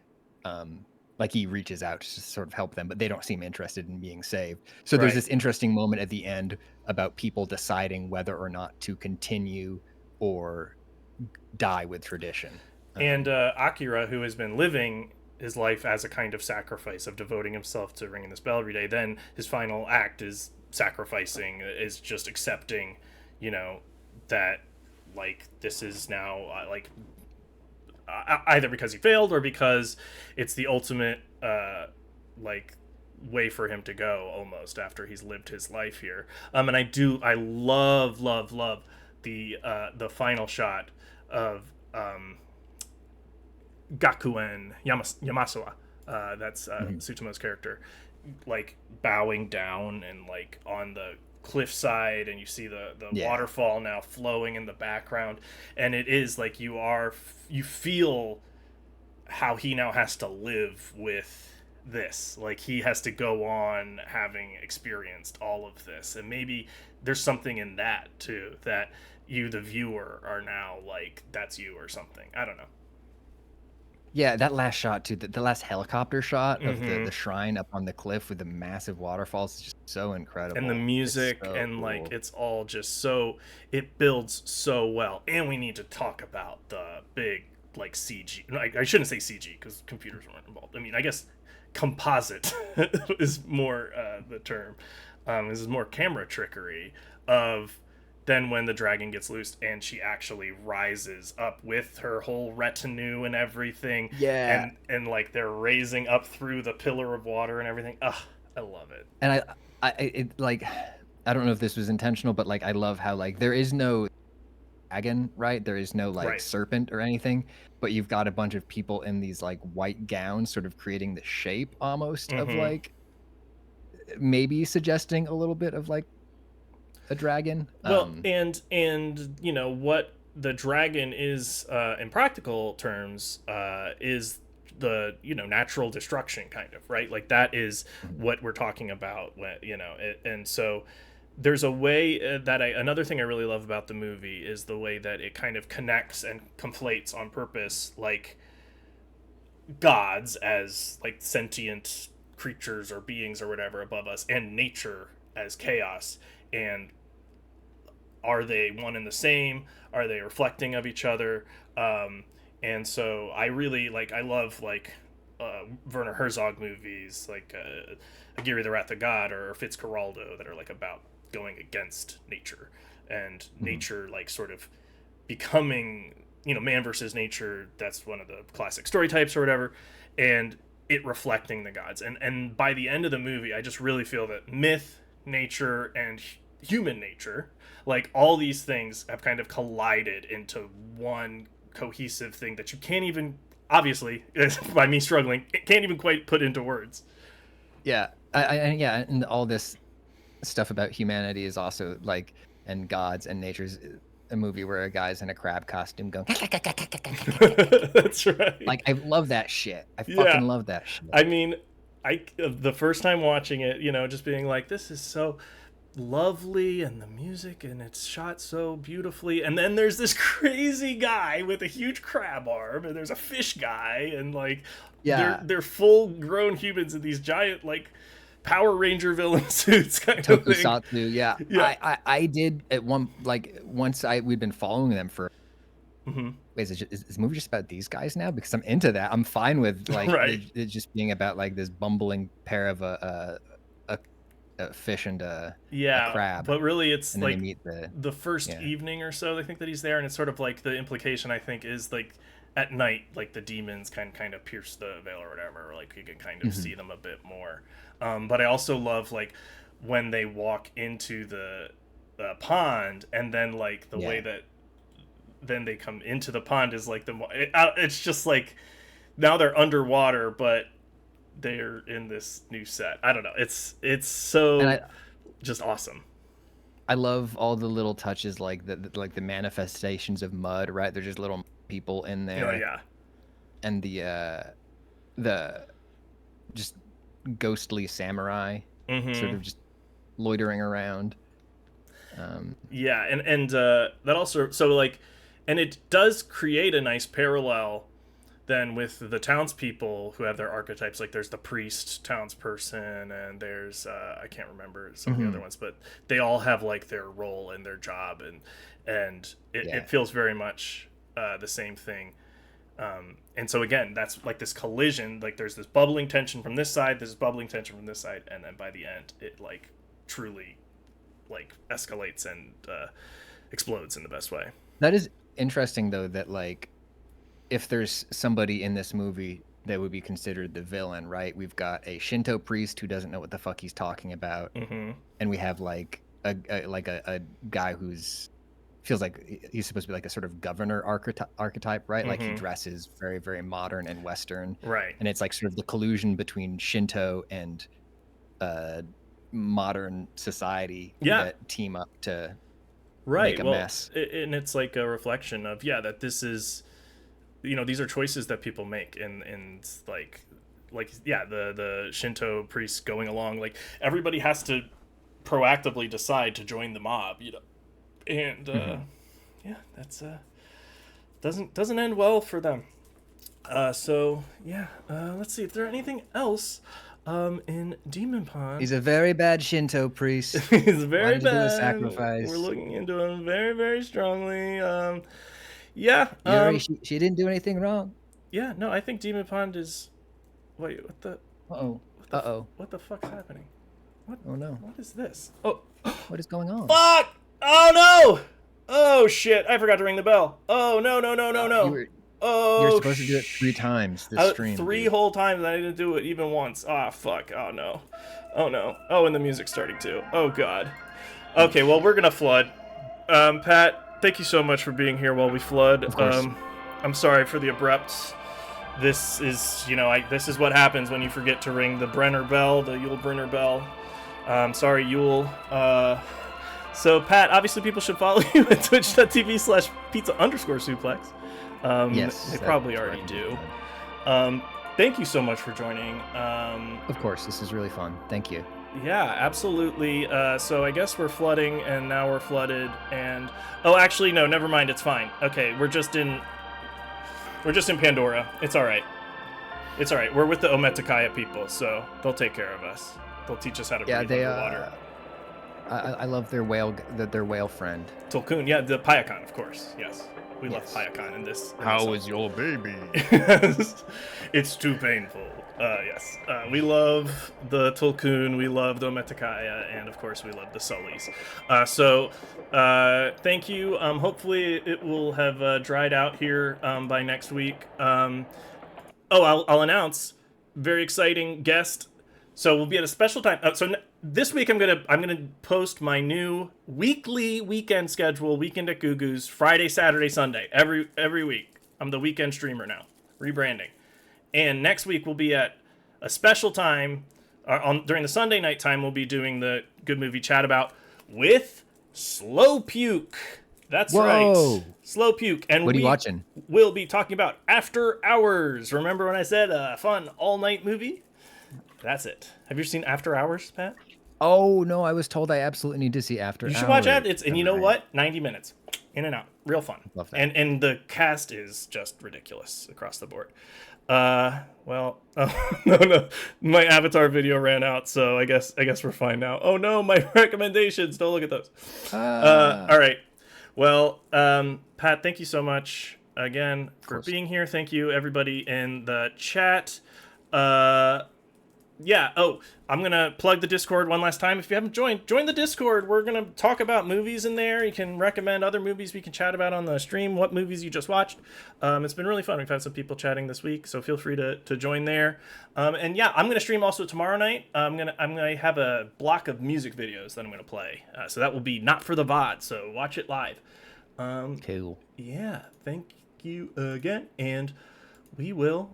S9: Like, he reaches out to sort of help them, but they don't seem interested in being saved. So there's this interesting moment at the end about people deciding whether or not to continue or die with tradition.
S7: And Akira, who has been living his life as a kind of sacrifice of devoting himself to ringing this bell every day, then his final act is sacrificing, is just accepting, that, like, this is now, either because he failed or because it's the ultimate, way for him to go, almost, after he's lived his life here. And I love the final shot of Gakuen Yamasawa, that's Tsutomu's character, like, bowing down and, like, on the cliffside, and you see the waterfall now flowing in the background, and it is like you feel how he now has to live with this. Like, he has to go on having experienced all of this, and maybe there's something in that too, that you, the viewer, are now like, that's you or something. I don't know.
S9: Yeah, that last shot too, the last helicopter shot of the shrine up on the cliff with the massive waterfalls is just so incredible.
S7: And the music, so and cool. Like, it's all just so, it builds so well. And we need to talk about the big, like, CG. I shouldn't say CG because computers weren't involved. I mean, I guess composite is more the term. This is more camera trickery of then when the dragon gets loosed and she actually rises up with her whole retinue and everything.
S9: Yeah.
S7: And like, they're raising up through the pillar of water and everything. Ugh, I love it.
S9: And I don't know if this was intentional, but, like, I love how, like, there is no dragon, right? There is no, like, serpent or anything, but you've got a bunch of people in these, like, white gowns sort of creating the shape almost of, like, maybe suggesting a little bit of, like, a dragon.
S7: Well, and what the dragon is in practical terms is the natural destruction, kind of, right? Like, that is what we're talking about when and so there's a way that another thing I really love about the movie is the way that it kind of connects and conflates on purpose, like, gods as, like, sentient creatures or beings or whatever above us, and nature as chaos. And are they one and the same? Are they reflecting of each other? And so I really, like, I love, like, Werner Herzog movies like Aguirre the Wrath of God or Fitzcarraldo that are, like, about going against nature and nature, like, sort of becoming, man versus nature. That's one of the classic story types or whatever, and it reflecting the gods. And by the end of the movie, I just really feel that myth, nature, and human nature, like, all these things have kind of collided into one cohesive thing that you can't even obviously, by me struggling, can't even quite put into words.
S9: Yeah, yeah, and all this stuff about humanity is also like, and gods and nature's a movie where a guy's in a crab costume going.
S7: That's right.
S9: Like, I love that shit. I
S7: Yeah.
S9: fucking love that shit.
S7: I mean, the first time watching it, just being like, this is so lovely, and the music, and it's shot so beautifully, and then there's this crazy guy with a huge crab arm, and there's a fish guy, and like,
S9: Yeah.
S7: they're full grown humans in these giant like Power Ranger villain suits kind of thing.
S9: Tokusatsu, yeah.
S7: Yeah.
S9: I did at one, like, once we'd been following them for.
S7: Mm-hmm.
S9: Wait, is the movie just about these guys now? Because I'm into that. I'm fine with like
S7: Right.
S9: it just being about like this bumbling pair of a fish and a crab.
S7: But really, it's
S9: And then
S7: like
S9: they meet
S7: the first evening or so. I think that he's there, and it's sort of like the implication, I think, is like at night, like the demons can kind of pierce the veil or whatever. Or, like you can kind of see them a bit more. But I also love like when they walk into the pond, and then like the way that then they come into the pond is like it's just like now they're underwater, but they're in this new set. I don't know. It's so just awesome.
S9: I love all the little touches, like the manifestations of mud, right? They're just little people in there.
S7: Oh yeah.
S9: And the just ghostly samurai sort of just loitering around.
S7: Yeah, and that also, so like, and it does create a nice parallel then with the townspeople who have their archetypes. Like there's the priest townsperson, and there's I can't remember some of the other ones, but they all have like their role and their job, and it feels very much the same thing. And so again, that's like this collision, like there's this bubbling tension from this side, there's bubbling tension from this side, and then by the end it like truly like escalates and explodes in the best way.
S9: That is interesting though, that like if there's somebody in this movie that would be considered the villain, right? We've got a Shinto priest who doesn't know what the fuck he's talking about, and we have like a guy who's feels like he's supposed to be like a sort of governor archetype, right? Like he dresses very, very modern and Western,
S7: right?
S9: And it's like sort of the collusion between Shinto and modern society that team up to make a mess.
S7: And it's like a reflection of that this is, these are choices that people make, and like the Shinto priests going along, like everybody has to proactively decide to join the mob, and that's doesn't end well for them. Let's see if there's anything else in Demon Pond.
S9: He's a very bad Shinto priest.
S7: He's very bad.
S9: To do a sacrifice.
S7: We're looking into him very, very strongly.
S9: She didn't do anything wrong.
S7: Yeah, no, I think Demon Pond is. Wait, what the?
S9: What
S7: the fuck's happening? What?
S9: Oh no!
S7: What is this? Oh,
S9: what is going on?
S7: Fuck! Oh no! Oh shit! I forgot to ring the bell. Oh no!
S9: You're supposed to do it 3 times this stream.
S7: 3 whole times, and I didn't do it even once. Ah, fuck. Oh no. Oh no. Oh, and the music's starting too. Oh god. Okay, well we're gonna flood. Pat, thank you so much for being here while we flood.
S9: Of course.
S7: I'm sorry for the abrupt. This is, this is what happens when you forget to ring the Brenner bell, the Yule Brenner bell. Sorry, Yule. So Pat, obviously people should follow you at twitch.tv/pizza_suplex.
S9: Yes,
S7: they probably already do. Thank you so much for joining.
S9: Of course, this is really fun. Thank you.
S7: Yeah, absolutely. So I guess we're flooding, and now we're flooded, and actually no, never mind. It's fine. Okay, we're just in Pandora. It's all right. It's all right. We're with the Ometakaya people, so they'll take care of us. They'll teach us how to breathe underwater.
S9: I love their whale friend.
S7: Tolkun, yeah, the Payakan, of course. Yes. We love Payakan in this.
S4: How is your baby?
S7: It's too painful. Yes. We love the Tolkun, we love the Ometakaya, and of course we love the Sullys. Thank you. Hopefully it will have dried out here by next week. I'll announce, very exciting guest. So we'll be at a special time. This week I'm gonna post my new weekly weekend schedule. Weekend at Gugu's, Friday, Saturday, Sunday, every week. I'm the weekend streamer now. rebranding. And next week we'll be at a special time during the Sunday night time. We'll be doing the Good Movie Chat About with Slow Puke. That's
S9: Whoa.
S7: right, Slow Puke. And
S9: What are you watching?
S7: We'll be talking about After Hours. Remember when I said a fun all-night movie? That's it. Have you seen After Hours, Pat?
S9: Oh no, I was told I absolutely need to see After Hours.
S7: You should watch that. And you know what? 90 minutes, in and out, real fun.
S9: Love that.
S7: And the cast is just ridiculous across the board. Well, oh, no, my Avatar video ran out, so I guess we're fine now. Oh no, my recommendations. Don't look at those. All right. Well, Pat, thank you so much again for being here. Thank you everybody in the chat. Yeah. Oh, I'm going to plug the Discord one last time. If you haven't join the Discord. We're going to talk about movies in there. You can recommend other movies we can chat about on the stream, what movies you just watched. It's been really fun. We've had some people chatting this week, so feel free to join there. And yeah, I'm going to stream also tomorrow night. I'm going to have a block of music videos that I'm going to play. So that will be not for the VOD, so watch it live.
S9: Cool.
S7: Yeah, thank you again, and we will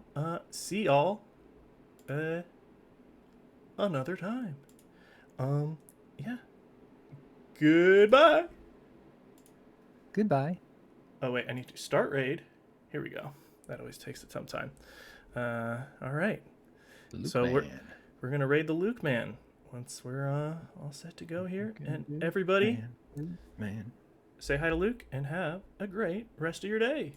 S7: see y'all another time. Yeah. Goodbye.
S9: Goodbye.
S7: Oh wait, I need to start raid. Here we go. That always takes some time. All right. So we're gonna raid the Luke Man once we're all set to go here. And everybody,
S9: man.
S7: say hi to Luke and have a great rest of your day.